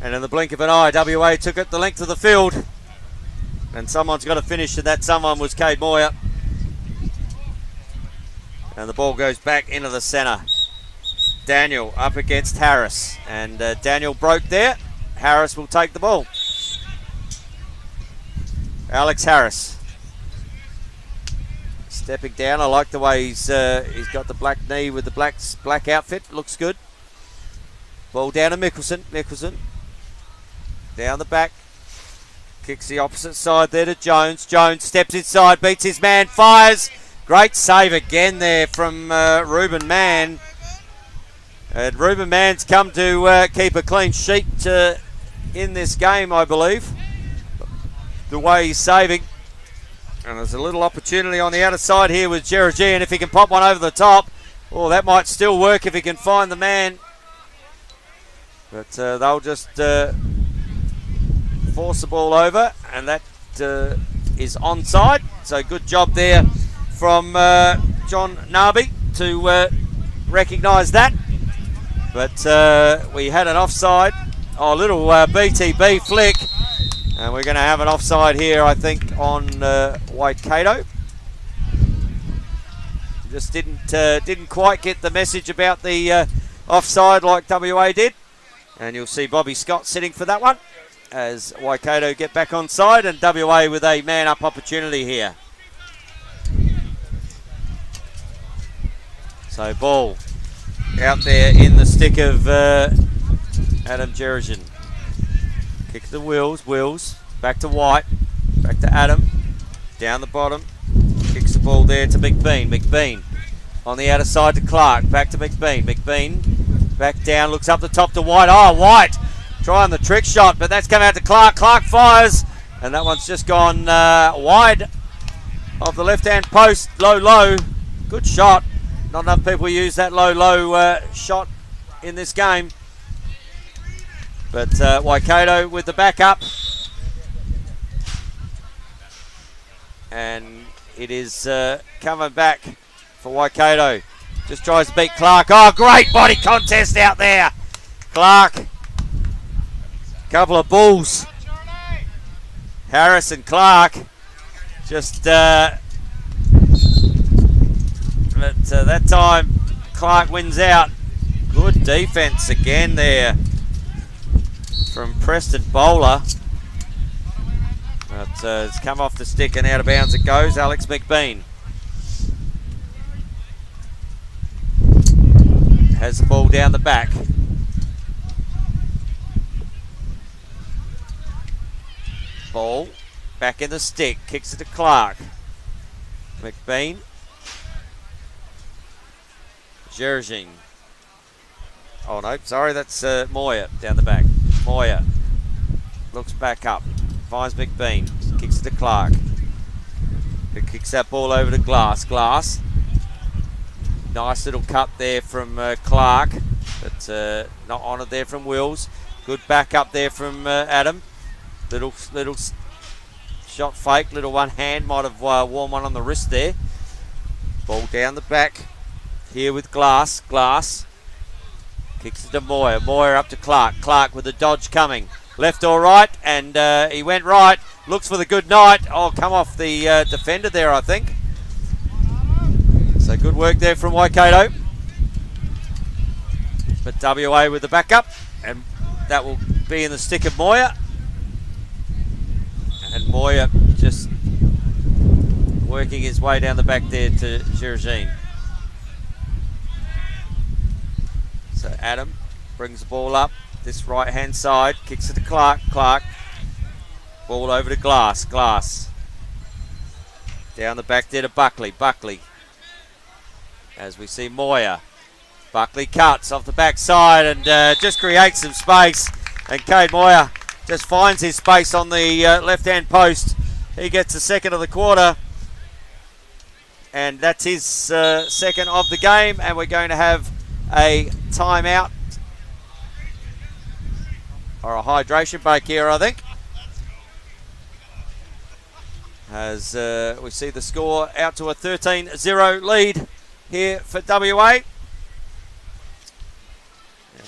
And in the blink of an eye, WA took it the length of the field. And someone's got to finish, and that someone was Cade Moya. And the ball goes back into the centre. Daniel up against Harris. And Daniel broke there. Harris will take the ball. Alex Harris stepping down. I like the way he's got the black knee with the black outfit. Looks good. Ball down to Mickelson. Mickelson down the back. Kicks the opposite side there to Jones. Jones steps inside, beats his man, fires. Great save again there from Ruben Mann. And Ruben Mann's come to keep a clean sheet in this game, I believe. The way he's saving. And there's a little opportunity on the outer side here with Gerard, and if he can pop one over the top, oh, that might still work if he can find the man. But they'll just force the ball over, and that is onside. So good job there from John Narby to recognise that. But we had an offside. Oh, little BTB flick. And we're going to have an offside here, I think, on Waikato. Just didn't quite get the message about the offside like WA did. And you'll see Bobby Scott sitting for that one as Waikato get back on side, and WA with a man-up opportunity here. So ball out there in the stick of Adam Gerard. Kick the Wills, back to White, back to Adam, down the bottom, kicks the ball there to McBean. McBean on the outer side to Clark, back to McBean. McBean back down, looks up the top to White. Oh, White trying the trick shot, but that's come out to Clark. Clark fires, and that one's just gone wide of the left-hand post, low. Good shot. Not enough people use that low shot in this game. But Waikato with the backup. And it is coming back for Waikato. Just tries to beat Clark. Oh, great body contest out there. Clark. Couple of bulls. Harris and Clark. Just but that time Clark wins out. Good defense again there from Preston Bowler. But it's come off the stick and out of bounds it goes. Alex McBean has the ball down the back. Ball back in the stick, kicks it to Clark. McBean. Gergin. Oh no, sorry, that's Moyer down the back. Moyer looks back up, finds McBean, kicks it to Clark. Who kicks that ball over to Glass. Glass. Nice little cut there from Clark, but not honoured there from Wills. Good back up there from Adam. Little shot fake, little one hand, might have worn one on the wrist there. Ball down the back here with Glass. Glass kicks it to Moyer. Moyer up to Clark. Clark with the dodge coming. Left or right, and he went right. Looks for the good night. Oh, come off the defender there, I think. So good work there from Waikato. But WA with the backup, and that will be in the stick of Moyer. And Moyer just working his way down the back there to Gergin. So Adam brings the ball up this right hand side, kicks it to Clark. Clark, ball over to Glass. Glass down the back there to Buckley. Buckley, as we see Moyer. Buckley cuts off the back side and just creates some space, and Cade Moyer just finds his space on the left hand post. He gets the second of the quarter, and that's his second of the game, and we're going to have a timeout or a hydration break here, I think, as we see the score out to a 13-0 lead here for WA. And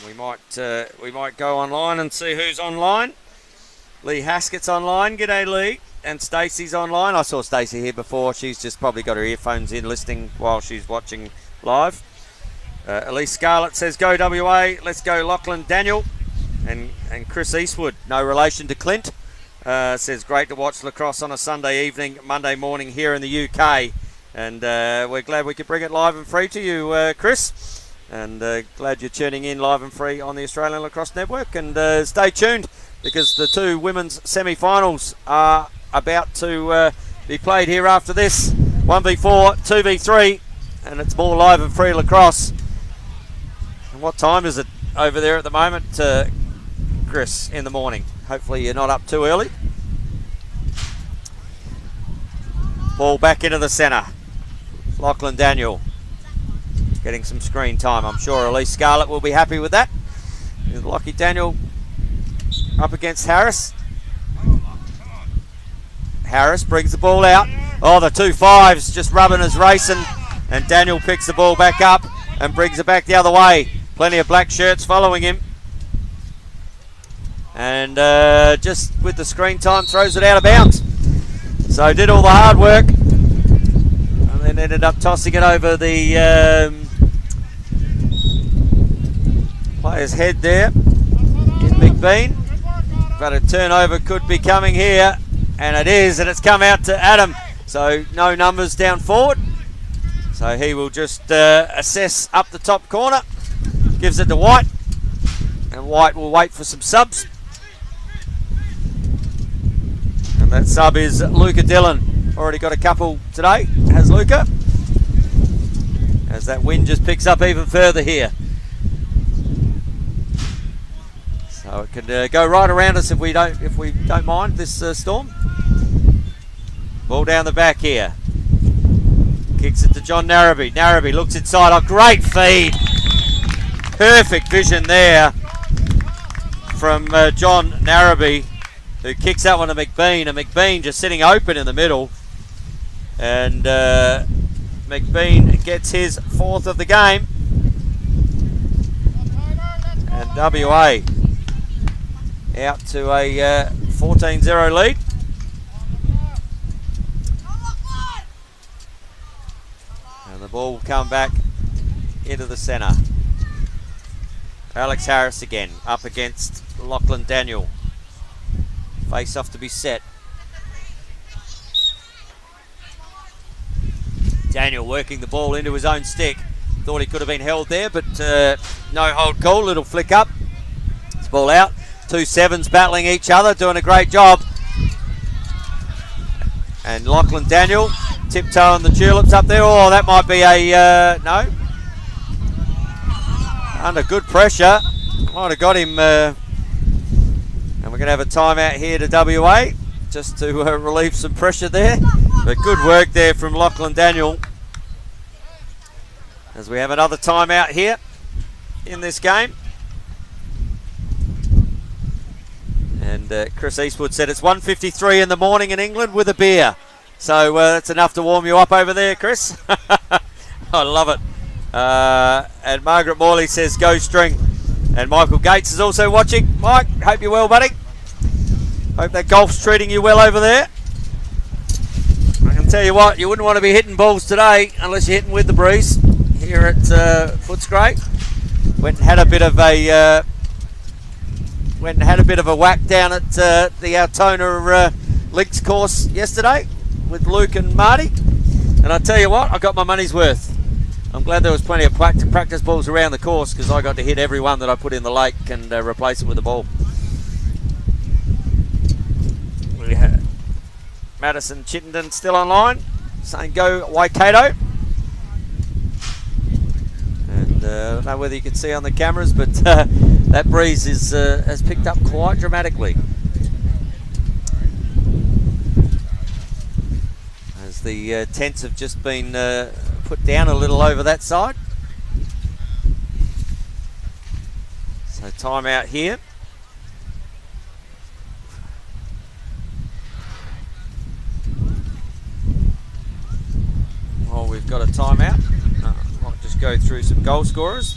we might go online and see who's online. Lee Haskett's online. G'day, Lee. And Stacey's online. I saw Stacey here before. She's just probably got her earphones in listening while she's watching live. Elise Scarlett says, go WA. Let's go Lachlan Daniel. And Chris Eastwood, no relation to Clint, says, great to watch lacrosse on a Sunday evening, Monday morning here in the UK. And we're glad we could bring it live and free to you, Chris. And glad you're tuning in live and free on the Australian Lacrosse Network. And stay tuned, because the two women's semi-finals are about to be played here after this. 1v4, 2v3, and it's more live and free lacrosse. And what time is it over there at the moment, Chris, in the morning? Hopefully you're not up too early. Ball back into the centre. Lachlan Daniel getting some screen time. I'm sure Elise Scarlett will be happy with that. Lockie Daniel up against Harris. Harris brings the ball out. Oh, the 2 5s just rubbing as racing, and Daniel picks the ball back up and brings it back the other way. Plenty of black shirts following him. And just with the screen time, throws it out of bounds. So did all the hard work, and then ended up tossing it over the player's head there in McBean. But a turnover could be coming here, and it is, and it's come out to Adam. So no numbers down forward. So he will just assess up the top corner. Gives it to White, and White will wait for some subs. And that sub is Luca Dillon. Already got a couple today, has Luca. As that wind just picks up even further here. So it can go right around us if we don't mind this storm. Ball down the back here. Kicks it to John Narrabee. Narrabee looks inside. Oh, great feed. Perfect vision there from John Narrabee, who kicks that one to McBean, and McBean just sitting open in the middle. And McBean gets his 4th of the game. And WA out to a 14-0 lead. And the ball will come back into the centre. Alex Harris again up against Lachlan Daniel. Face off to be set. Daniel working the ball into his own stick. Thought he could have been held there, but no hold call. Little flick up. It's ball out. 2 7s battling each other, doing a great job. And Lachlan Daniel tiptoeing the tulips up there. Oh, that might be a no. Under good pressure. Might have got him. And we're going to have a timeout here to WA just to relieve some pressure there. But good work there from Lachlan Daniel. As we have another timeout here in this game. And Chris Eastwood said it's 1:53 in the morning in England with a beer. So that's enough to warm you up over there, Chris. I love it. And Margaret Morley says, go String. And Michael Gates is also watching. Mike, hope you're well, buddy. Hope that golf's treating you well over there. I can tell you what, you wouldn't want to be hitting balls today unless you're hitting with the breeze here at Footscray. Went and had a bit of a whack down at the Altona Links course yesterday with Luke and Marty. And I tell you what, I got my money's worth. I'm glad there was plenty of practice balls around the course because I got to hit every one that I put in the lake and replace it with a ball. We have Madison Chittenden still online, saying go Waikato. And I don't know whether you can see on the cameras, but that breeze has picked up quite dramatically. As the tents have just been put down a little over that side. So time out here. Well, we've got a timeout. Might just go through some goal scorers.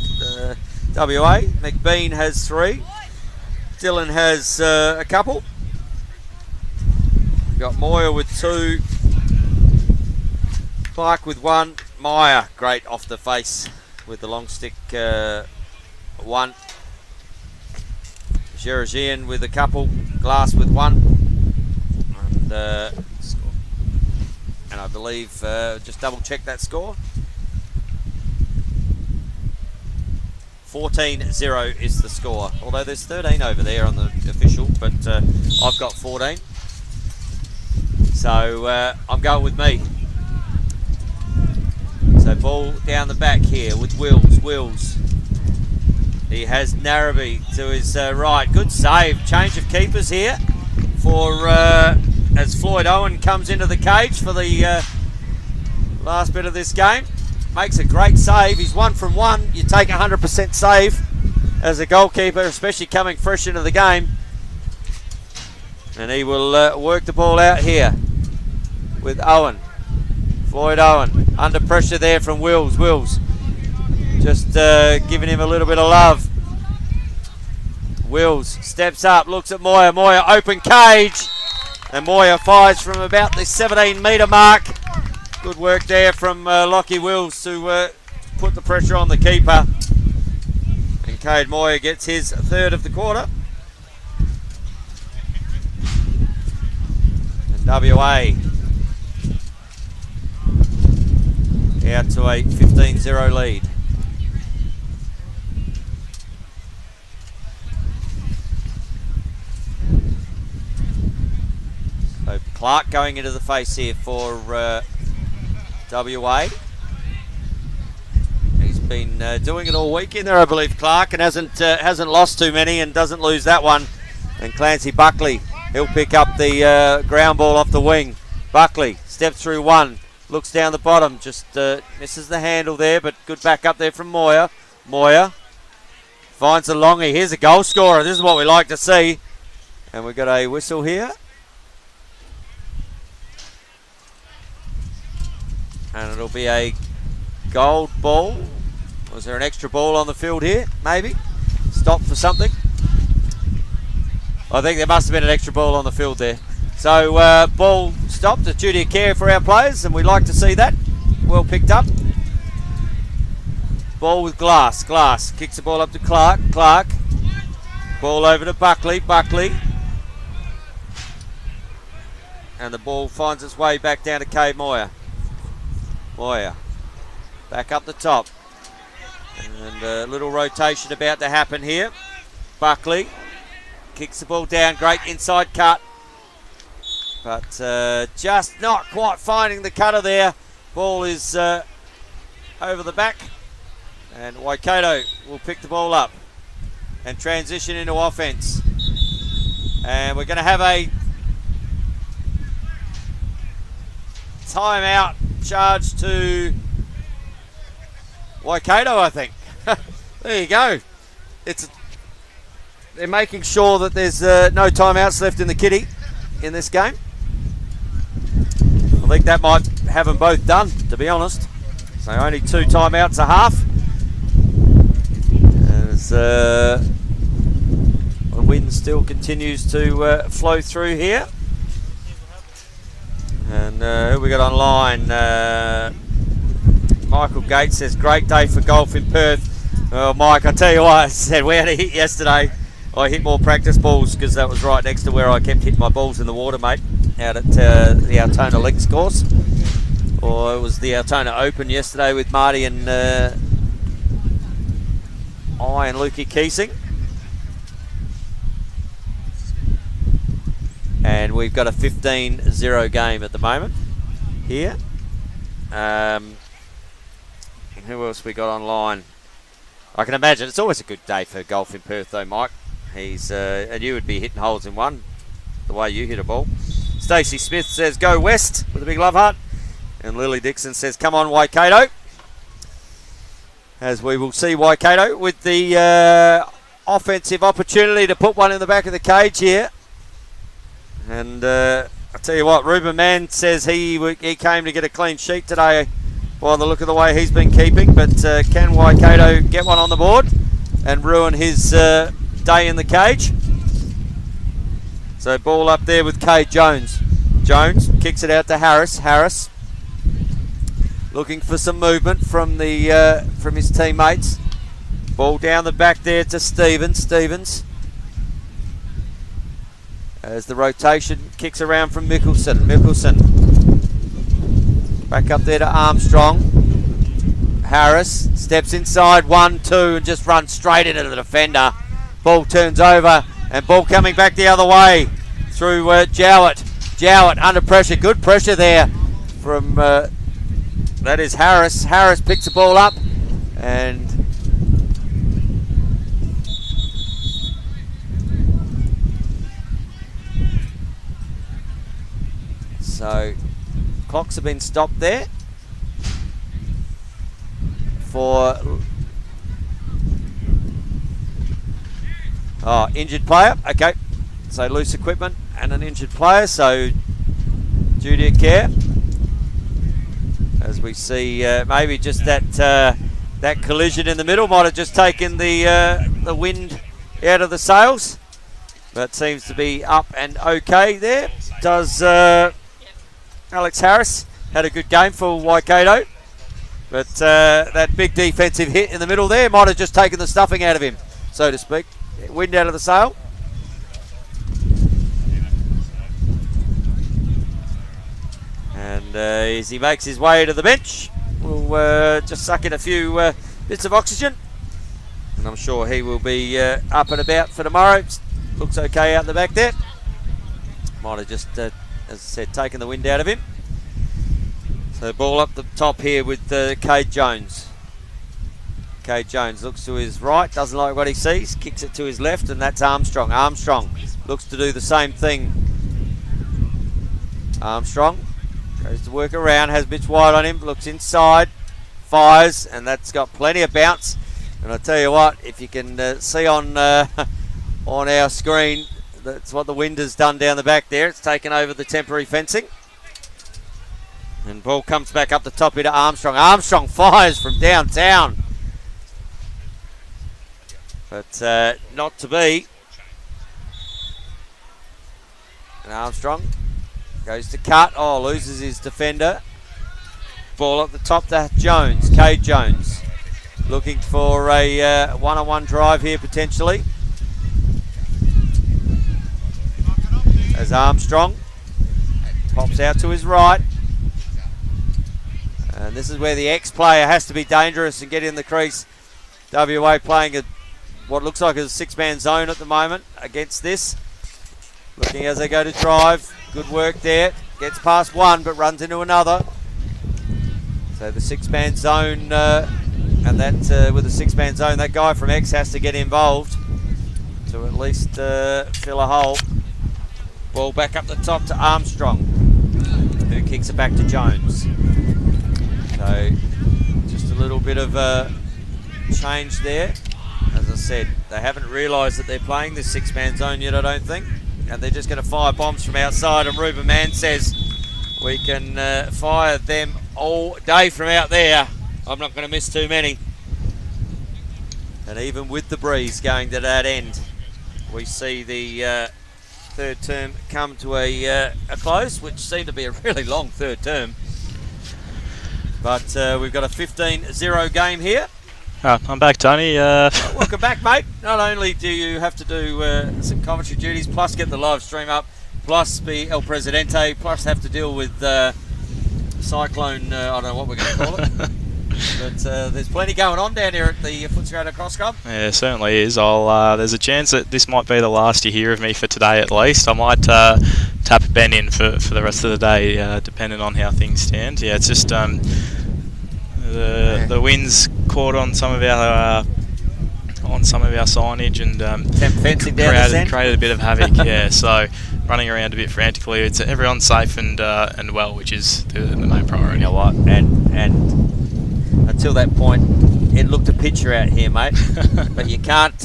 WA, McBean has 3. Dylan has a couple. We've got Moyer with 2. Clark with 1. Meyer, great off the face with the long stick 1. Geragian with a couple. Glass with 1. And I believe, just double check that score. 14-0 is the score. Although there's 13 over there on the official, but I've got 14. So I'm going with me. So ball down the back here with Wills. He has Narrabee to his right. Good save. Change of keepers here for as Floyd Owen comes into the cage for the last bit of this game. Makes a great save. He's 1 from 1. You take 100% save as a goalkeeper, especially coming fresh into the game. And he will work the ball out here with Owen. Floyd Owen under pressure there from Wills. Wills just giving him a little bit of love. Wills steps up, looks at Moyer. Moyer open cage. And Moyer fires from about the 17-metre mark. Good work there from Lockie Wills to put the pressure on the keeper. And Cade Moyer gets his 3rd of the quarter. And WA out to a 15-0 lead. So Clark going into the face here for WA. He's been doing it all week in there, I believe, Clark, and hasn't lost too many and doesn't lose that one. And Clancy Buckley, he'll pick up the ground ball off the wing. Buckley steps through 1. Looks down the bottom, just misses the handle there, but good back up there from Moyer. Moyer finds a longie. Here's a goal scorer. This is what we like to see. And we've got a whistle here. And it'll be a gold ball. Was there an extra ball on the field here? Maybe. Stop for something. I think there must have been an extra ball on the field there. So ball stopped, a duty of care for our players, and we like to see that. Well picked up. Ball with Glass. Glass kicks the ball up to Clark. Clark. Ball over to Buckley. Buckley. And the ball finds its way back down to Cade Moyer. Moyer. Back up the top. And a little rotation about to happen here. Buckley kicks the ball down. Great inside cut. But just not quite finding the cutter there. Ball is over the back. And Waikato will pick the ball up and transition into offense. And we're going to have a timeout charge to Waikato, I think. There you go. They're making sure that there's no timeouts left in the kitty in this game. I think that might have them both done, to be honest. So only 2 timeouts a half. As the wind still continues to flow through here. And who we got online? Michael Gates says, great day for golf in Perth. Well, Mike, I tell you what, I said we had a hit yesterday. I hit more practice balls because that was right next to where I kept hitting my balls in the water, mate, out at the Altona Links course. Or it was the Altona Open yesterday with Marty and I and Lukey Keesing. And we've got a 15-0 game at the moment here. Who else we got online? I can imagine it's always a good day for golf in Perth though, Mike. He's and you would be hitting holes in one the way you hit a ball. Stacey Smith says go west with a big love heart. And Lily Dixon says come on Waikato. As we will see Waikato with the offensive opportunity to put one in the back of the cage here. And I tell you what, Ruben Mann says he came to get a clean sheet today by the look of the way he's been keeping. But can Waikato get one on the board and ruin his day in the cage? So ball up there with Kay Jones. Jones kicks it out to Harris. Harris looking for some movement from his teammates. Ball down the back there to Stevens. Stevens, as the rotation kicks around from Mickelson. Mickelson back up there to Armstrong. Harris steps inside 1-2 and just runs straight into the defender. Ball turns over and ball coming back the other way through Jowett. Jowett under pressure. Good pressure there from that is Harris. Harris picks the ball up and so clocks have been stopped there for injured player. Okay, so loose equipment and an injured player, so duty of care. As we see, maybe just that collision in the middle might have just taken the wind out of the sails, but seems to be up and okay there. Does Alex Harris had a good game for Waikato, but that big defensive hit in the middle there might have just taken the stuffing out of him, so to speak. Wind out of the sail. And as he makes his way to the bench, we'll just suck in a few bits of oxygen. And I'm sure he will be up and about for tomorrow. Looks okay out the back there. Might have just, as I said, taken the wind out of him. So ball up the top here with Cade Jones. Cade Jones looks to his right, doesn't like what he sees, kicks it to his left, and that's Armstrong. Armstrong looks to do the same thing. Armstrong goes to work around, has Mitch White on him, looks inside, fires, and that's got plenty of bounce. And I tell you what, if you can see on our screen, that's what the wind has done down the back there. It's taken over the temporary fencing. And ball comes back up the top here to Armstrong. Armstrong fires from downtown. But not to be. And Armstrong goes to cut. Oh, loses his defender. Ball up the top to Jones. Cade Jones looking for a one-on-one drive here potentially. As Armstrong pops out to his right. And this is where the ex-player has to be dangerous and get in the crease. WA playing what looks like a six-man zone at the moment against this. Looking as they go to drive. Good work there. Gets past one, but runs into another. So the 6-man zone, and that with the 6-man zone, that guy from X has to get involved to at least fill a hole. Ball back up the top to Armstrong, who kicks it back to Jones. So just a little bit of a change there. As I said, they haven't realised that they're playing this 6-man zone yet, I don't think. And they're just going to fire bombs from outside. And Ruben Mann says we can fire them all day from out there. I'm not going to miss too many. And even with the breeze going to that end, we see the third term come to a close, which seemed to be a really long third term. But we've got a 15-0 game here. I'm back, Tony. Welcome back, mate. Not only do you have to do some commentary duties, plus get the live stream up, plus be El Presidente, plus have to deal with Cyclone, I don't know what we're going to call it. But there's plenty going on down here at the Footscray Lacrosse Club. Yeah, it certainly is. There's a chance that this might be the last you hear of me for today at least. I might tap Ben in for the rest of the day, depending on how things stand. Yeah, it's just the wind's caught on some of our signage and fencing down created a bit of havoc. Yeah, so running around a bit frantically. It's everyone's safe and well, which is the main priority. You know what? And until that point, it looked a picture out here, mate. But you can't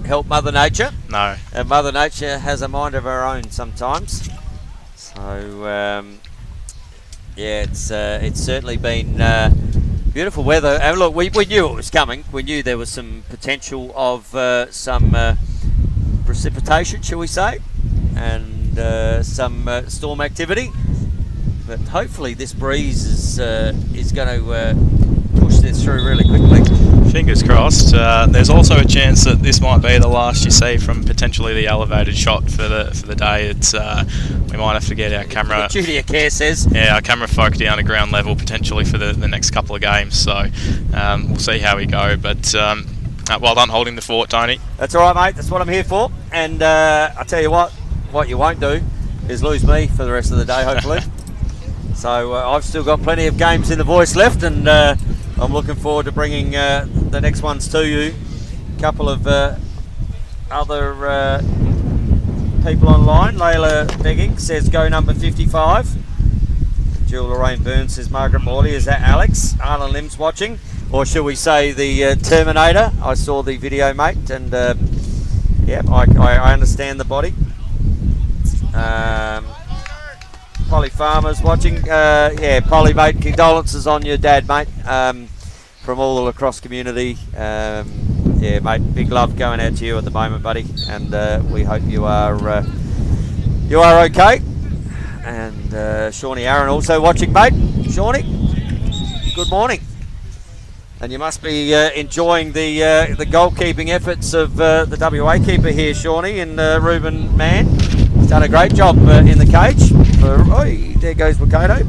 help Mother Nature. No. And Mother Nature has a mind of her own sometimes. So yeah, it's certainly been beautiful weather. And look, we knew it was coming. We knew there was some potential of some precipitation, shall we say, and some storm activity. But hopefully this breeze is going to push this through really quickly. Fingers crossed. There's also a chance that this might be the last you see from potentially the elevated shot for the day. It's we might have to get our camera. Duty of care says. Yeah, our camera folk down to ground level potentially for the next couple of games. So we'll see how we go. But well done holding the fort, Tony. That's all right, mate. That's what I'm here for. And I tell you what you won't do is lose me for the rest of the day, hopefully. So I've still got plenty of games in the voice left, and I'm looking forward to bringing the next ones to you. A couple of other people online. Layla Begging says go number 55. Jill Lorraine Burns says Margaret Morley. Is that Alex? Arlen Lim's watching. Or should we say the Terminator? I saw the video, mate, and yeah, I understand the body. Polly Farmer's watching. Yeah, Polly, mate, condolences on your dad, mate, from all the lacrosse community. Yeah, mate, big love going out to you at the moment, buddy, and we hope you are okay. And Shawnee Aaron also watching, mate. Shawnee, good morning. And you must be enjoying the goalkeeping efforts of the WA keeper here, Shawnee, and Ruben Mann. He's done a great job in the cage. There goes Wakoto.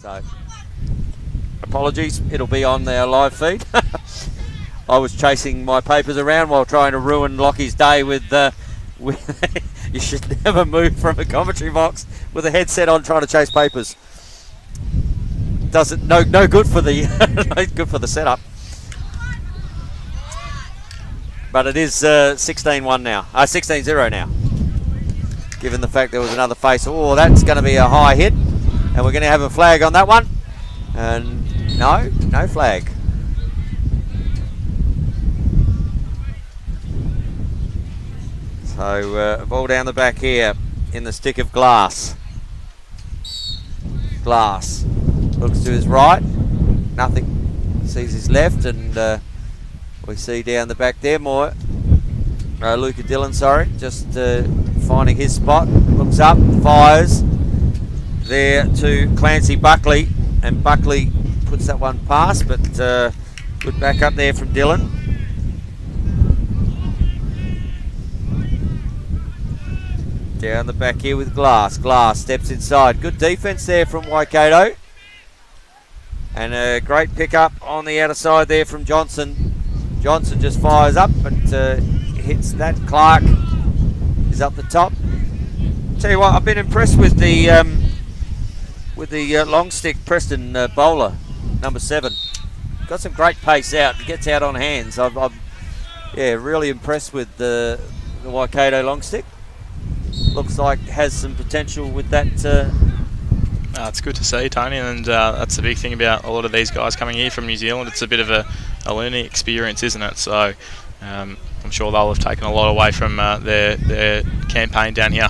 So, apologies, it'll be on our live feed. I was chasing my papers around while trying to ruin Lockie's day with you should never move from a commentary box with a headset on trying to chase papers. Doesn't no good for the no good for the setup. But it is 16-1 now. 16-0 now. Given the fact there was another face. Oh, that's going to be a high hit. And we're going to have a flag on that one. And no flag. So ball down the back here in the stick of Glass. Glass looks to his right. Nothing. Sees his left, and We see down the back there, Luca Dillon, sorry, just finding his spot. Looks up, fires there to Clancy Buckley, and Buckley puts that one past, but good back up there from Dillon. Down the back here with Glass. Glass steps inside. Good defence there from Waikato. And a great pickup on the outer side there from Johnson. Johnson just fires up, but hits that. Clark is up the top. Tell you what, I've been impressed with the long stick Preston bowler, number 7. Got some great pace out. He gets out on hands. I'm really impressed with the Waikato long stick. Looks like has some potential with that. It's good to see, Tony, and that's the big thing about a lot of these guys coming here from New Zealand. It's a bit of a learning experience, isn't it? So I'm sure they'll have taken a lot away from their campaign down here.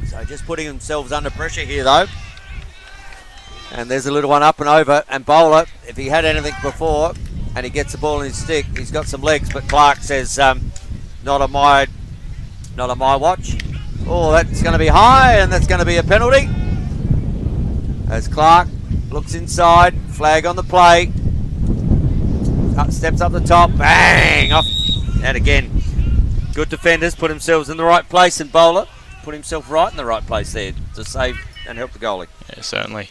So just putting themselves under pressure here, though. And there's a little one up and over. And bowler, if he had anything before and he gets the ball in his stick, he's got some legs. But Clark says, not on my watch. Oh, that's going to be high, and that's going to be a penalty. As Clark looks inside, flag on the play. Steps up the top, bang! Off. And again, good defenders put themselves in the right place, and bowler put himself right in the right place there to save and help the goalie. Yeah, certainly.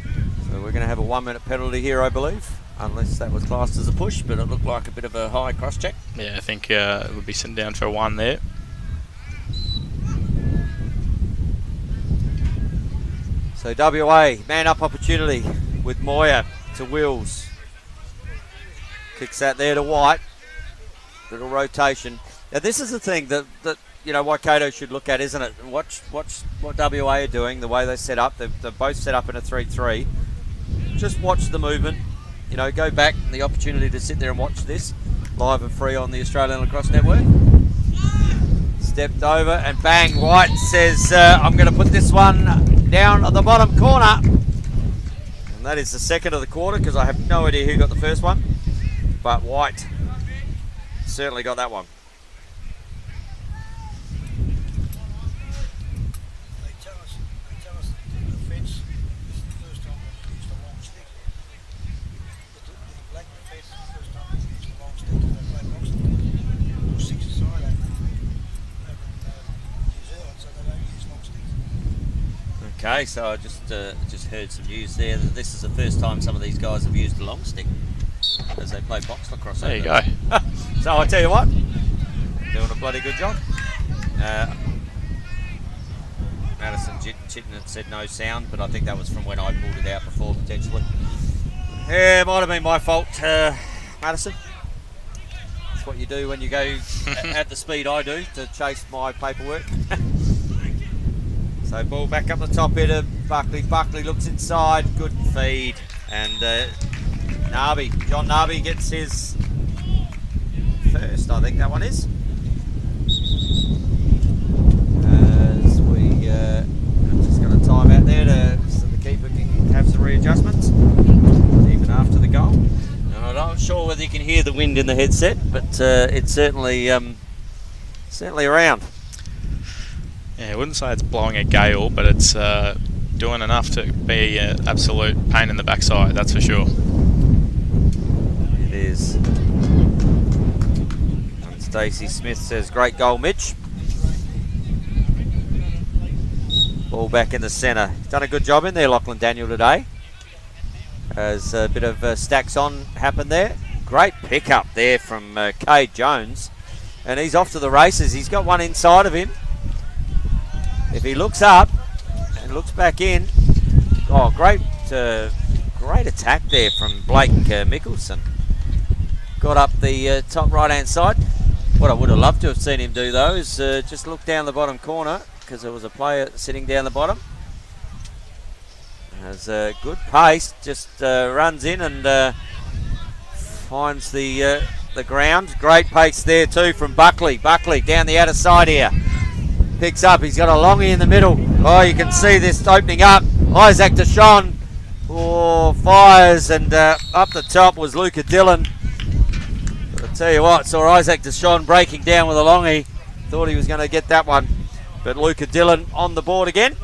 So we're going to have a 1-minute penalty here, I believe. Unless that was classed as a push, but it looked like a bit of a high cross-check. Yeah, I think it would be sitting down for a 1 there. So WA, man-up opportunity with Moya to Wills. Kicks that there to White. Little rotation. Now this is the thing that Waikato should look at, isn't it? And watch what WA are doing, the way they set up. They're both set up in a 3-3. Just watch the movement. Go back, the opportunity to sit there and watch this live and free on the Australian Lacrosse Network. Stepped over and bang, White says, I'm going to put this one down at the bottom corner. And that is the second of the quarter, because I have no idea who got the first one. But White certainly got that one. Okay, so I just heard some news there that this is the first time some of these guys have used a long stick as they play box lacrosse. There you go. So I tell you what, doing a bloody good job. Madison Chittenden said no sound, but I think that was from when I pulled it out before, potentially. Yeah, it might have been my fault, Madison. That's what you do when you go at the speed I do to chase my paperwork. So ball back up the top here to Buckley. Buckley looks inside, good feed. And John Narby gets his first, I think that one is. As we I'm just going to time out there so the keeper can have some readjustments, even after the goal. And I'm not sure whether you can hear the wind in the headset, but it's certainly around. Yeah, I wouldn't say it's blowing a gale, but it's doing enough to be an absolute pain in the backside, that's for sure. It is. And Stacey Smith says, great goal, Mitch. Ball back in the centre. Done a good job in there, Lachlan Daniel, today. As a bit of stacks on happened there. Great pickup there from Cade Jones. And he's off to the races. He's got one inside of him. If he looks up and looks back in, great attack there from Blake Mickelson. Got up the top right-hand side. What I would have loved to have seen him do, though, is just look down the bottom corner, because there was a player sitting down the bottom. Has a good pace, just runs in and finds the ground. Great pace there too from Buckley. Buckley down the outer side here. Picks up, he's got a longie in the middle. Oh, you can see this opening up. Isaac Deshawn Oh, fires, and up the top was Luca Dillon. But I tell you what, saw Isaac Deshawn breaking down with a longie. Thought he was going to get that one. But Luca Dillon on the board again.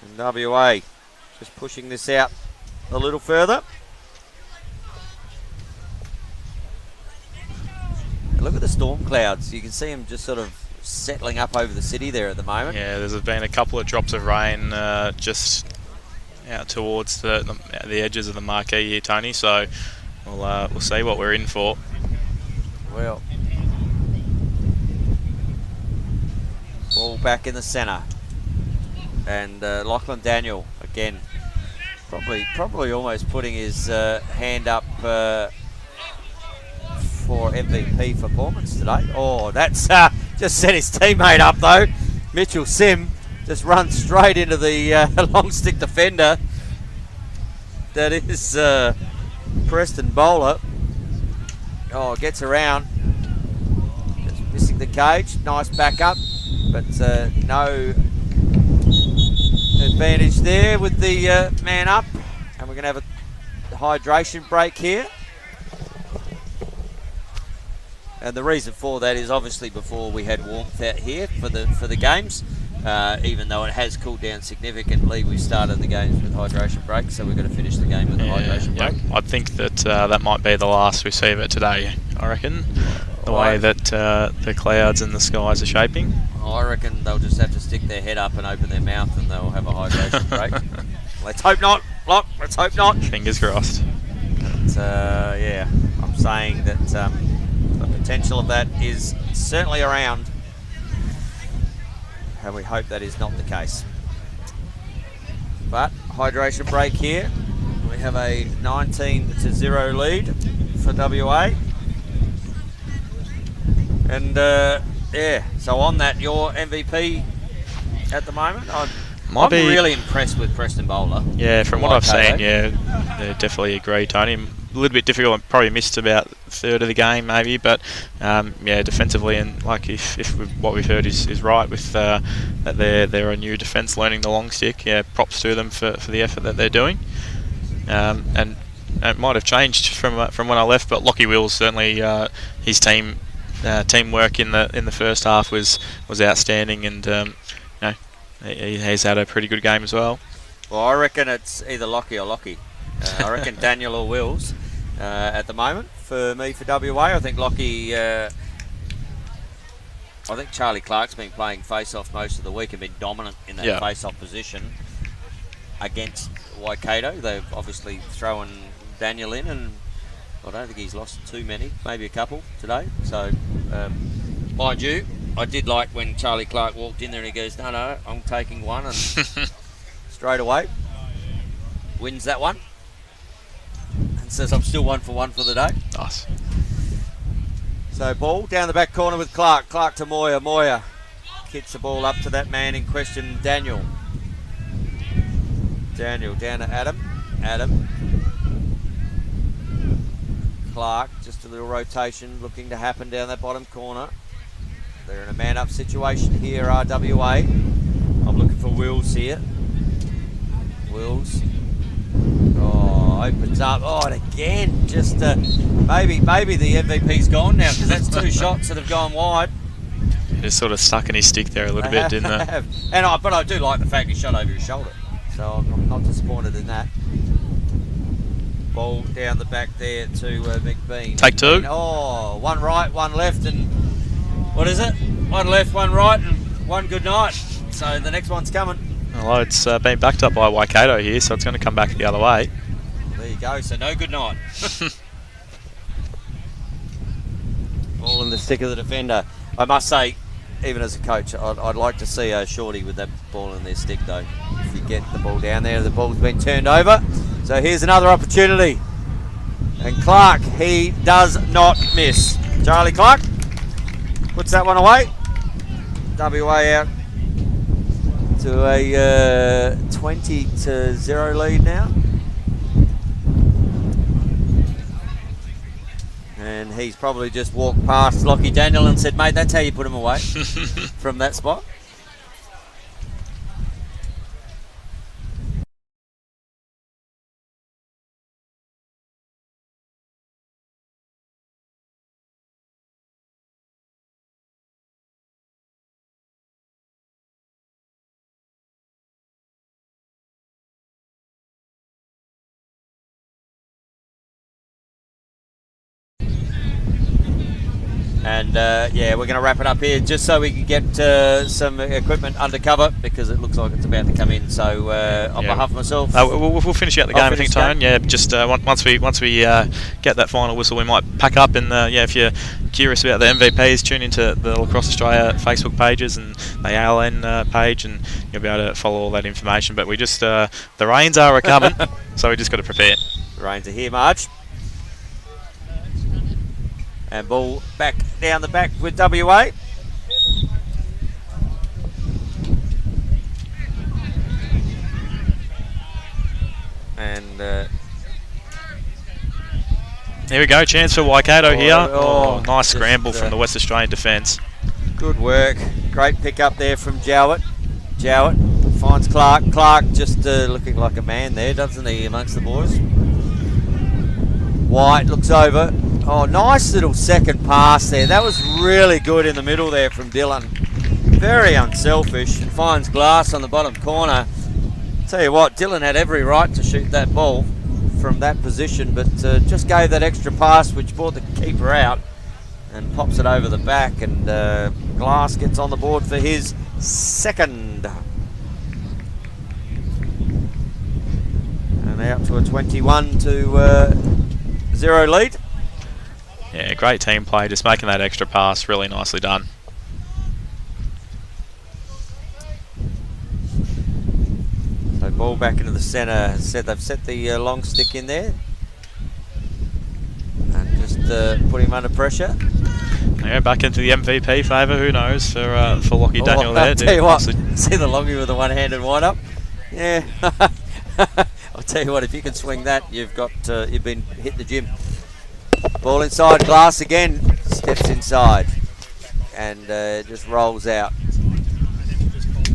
And WA just pushing this out a little further. And look at the storm clouds. You can see them just sort of settling up over the city there at the moment. Yeah, there's been a couple of drops of rain just out towards the edges of the marquee here, Tony. So we'll see what we're in for. Well, ball back in the centre, and Lachlan Daniel again, probably almost putting his hand up for MVP performance today. Oh, that's just set his teammate up though. Mitchell Sim just runs straight into the long stick defender. That is Preston Bowler. Oh, gets around. Just missing the cage. Nice backup, but no advantage there with the man up. And we're going to have a hydration break here. And the reason for that is obviously before we had warmth out here for the games. Even though it has cooled down significantly, we started the games with hydration break, so we're going to finish the game with a hydration break. I think that that might be the last we see of it today, I reckon, the way that the clouds and the skies are shaping. I reckon they'll just have to stick their head up and open their mouth and they'll have a hydration break. Let's hope not, Lock, let's hope not. Fingers crossed. But, yeah, I'm saying that the potential of that is certainly around. And we hope that is not the case. But hydration break here. We have a 19-0 lead for WA. And yeah, so on that, your MVP at the moment. I'm really impressed with Preston Bowler. Yeah, from what I've seen, yeah, definitely agree, Tony. A little bit difficult, probably missed about a third of the game maybe, but yeah, defensively, and like if what we've heard is right with that they're a new defence learning the long stick, yeah, props to them for the effort that they're doing. And it might have changed from when I left, but Lockie Wills certainly his teamwork in the first half was outstanding, and you know, he's had a pretty good game as well. Well, I reckon it's either Lockie or Lockie. I reckon Daniel or Wills at the moment for me for WA. I think Lockie. I think Charlie Clark's been playing face-off most of the week and been dominant in that face-off position against Waikato. They've obviously thrown Daniel in, and I don't think he's lost too many, maybe a couple today. So, mind you, I did like when Charlie Clark walked in there and he goes, no, I'm taking one, and straight away wins that one. And says I'm still 1 for 1 for the day. Nice. So ball down the back corner with Clark. Clark to Moya. Moya kicks the ball up to that man in question, Daniel. Daniel down to Adam. Adam. Clark, just a little rotation looking to happen down that bottom corner. They're in a man-up situation here, RWA. I'm looking for Wills here. Wills. Oh, opens up. Oh, and again, just maybe the MVP's gone now, because that's 2 shots that have gone wide. Just sort of stuck in his stick there a little bit, didn't they? But I do like the fact he shot over his shoulder, so I'm not disappointed in that. Ball down the back there to McBean. Take 2. Oh, 1 right, 1 left, and what is it? 1 left, 1 right, and 1 good night. So the next one's coming. Well, it's been backed up by Waikato here, so it's going to come back the other way. There you go, so no good night. Ball in the stick of the defender. I must say, even as a coach, I'd like to see a shorty with that ball in their stick though. If you get the ball down there, the ball's been turned over. So here's another opportunity. And Clark, he does not miss. Charlie Clark puts that one away. WA out to a 20-0 lead now. And he's probably just walked past Lockie Daniel and said, mate, that's how you put him away from that spot. And yeah, we're going to wrap it up here just so we can get some equipment undercover because it looks like it's about to come in. So on behalf of myself, we'll finish out the game, I think, Tone. Yeah, just once we get that final whistle, we might pack up. And yeah, if you're curious about the MVPs, tune into the Lacrosse Australia Facebook pages and the ALN page, and you'll be able to follow all that information. But we just the rains are coming, so we just got to prepare. The rains are here, Marge. And ball back down the back with WA. And here we go, chance for Waikato here. Nice just, scramble from the West Australian defence. Good work. Great pick up there from Jowett. Jowett finds Clark. Clark just looking like a man there, doesn't he, amongst the boys? White looks over. Oh, nice little second pass there. That was really good in the middle there from Dylan. Very unselfish, and finds Glass on the bottom corner. Tell you what, Dylan had every right to shoot that ball from that position, but just gave that extra pass which brought the keeper out and pops it over the back, and Glass gets on the board for his second. And out to a 21-0 lead. Yeah, great team play, just making that extra pass, really nicely done. So ball back into the centre. As I said, they've set the long stick in there. And just put him under pressure. Yeah, back into the MVP favour, who knows, for Lockie Daniel there. I'll tell you what, see the longie with the one-handed wind-up? Yeah. I'll tell you what, if you can swing that, you've been hit the gym. Ball inside, Glass again, steps inside and just rolls out.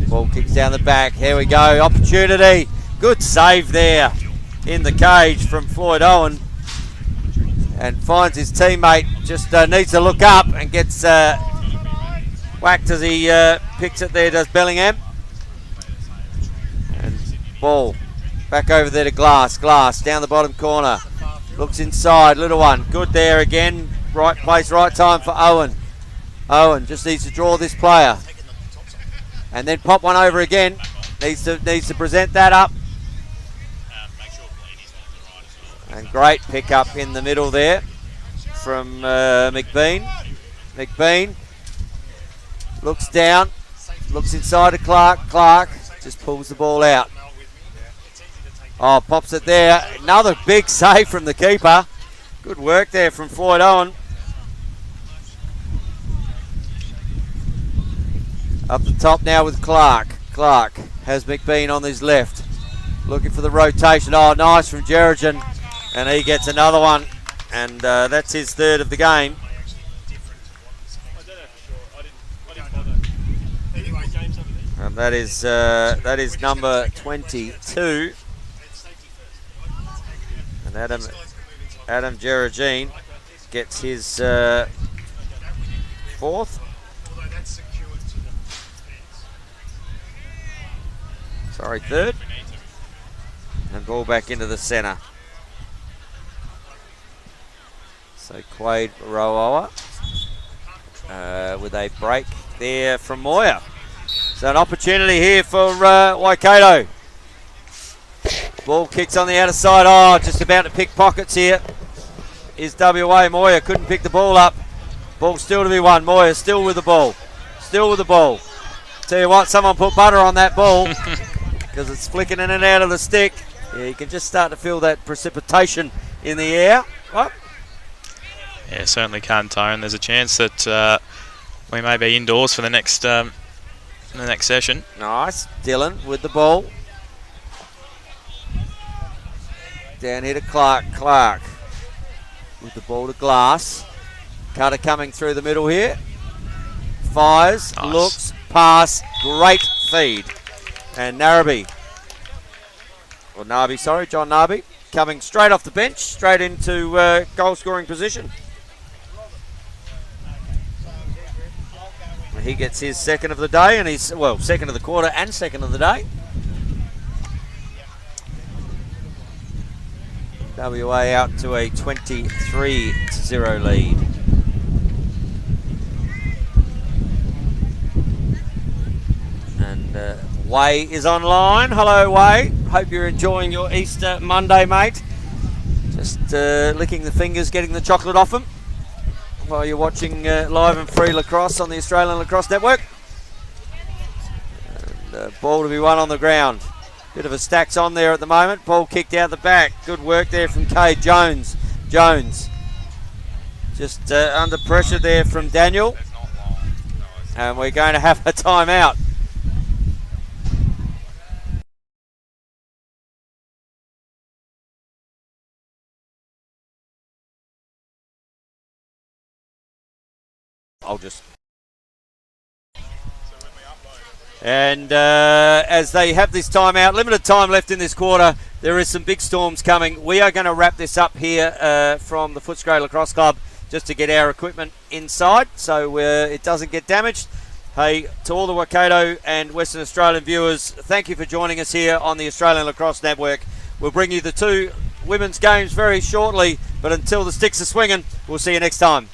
Ball kicks down the back, here we go, opportunity. Good save there in the cage from Floyd Owen, and finds his teammate, just needs to look up and gets whacked as he picks it there, does Bellingham. And ball back over there to Glass, Glass down the bottom corner. Looks inside, little one. Good there again. Right place, right time for Owen. Owen just needs to draw this player. And then pop one over again. Needs to present that up. And great pick up in the middle there from McBean. McBean looks down. Looks inside to Clark. Clark just pulls the ball out. Oh, pops it there. Another big save from the keeper. Good work there from Floyd Owen. Up the top now with Clark. Clark has McBean on his left. Looking for the rotation. Oh, nice from Jerigan. And he gets another one. And that's his third of the game. And that is number 22. And Adam Geragine gets his fourth. Sorry, third. And ball back into the centre. So Quade Rowoa with a break there from Moyer. So an opportunity here for Waikato. Ball kicks on the outer side. Oh, just about to pick pockets here is WA. Moyer couldn't pick the ball up. Ball still to be won. Moyer still with the ball. Still with the ball. Tell you what, someone put butter on that ball because it's flicking in and out of the stick. Yeah, you can just start to feel that precipitation in the air. What? Yeah, certainly can, Tone. There's a chance that we may be indoors for the next session. Nice. Dylan with the ball. Down here to Clark. Clark with the ball to Glass. Cutter coming through the middle here. Fires, nice. Looks, pass, great feed. And Narrabee, or Narby, sorry, John Narby, coming straight off the bench, straight into goal scoring position. He gets his second of the day, and he's, well, second of the quarter and second of the day. WA out to a 23-0 lead. And WAI is online. Hello, WAI. Hope you're enjoying your Easter Monday, mate. Just licking the fingers, getting the chocolate off them while you're watching live and free lacrosse on the Australian Lacrosse Network. And ball to be won on the ground. Bit of a stacks on there at the moment. Ball kicked out the back. Good work there from Kay Jones. Jones just under pressure there from Daniel. And we're going to have a timeout. And as they have this timeout, limited time left in this quarter, there is some big storms coming. We are going to wrap this up here from the Footscray Lacrosse Club just to get our equipment inside so it doesn't get damaged. Hey, to all the Waikato and Western Australian viewers, thank you for joining us here on the Australian Lacrosse Network. We'll bring you the two women's games very shortly, but until the sticks are swinging, we'll see you next time.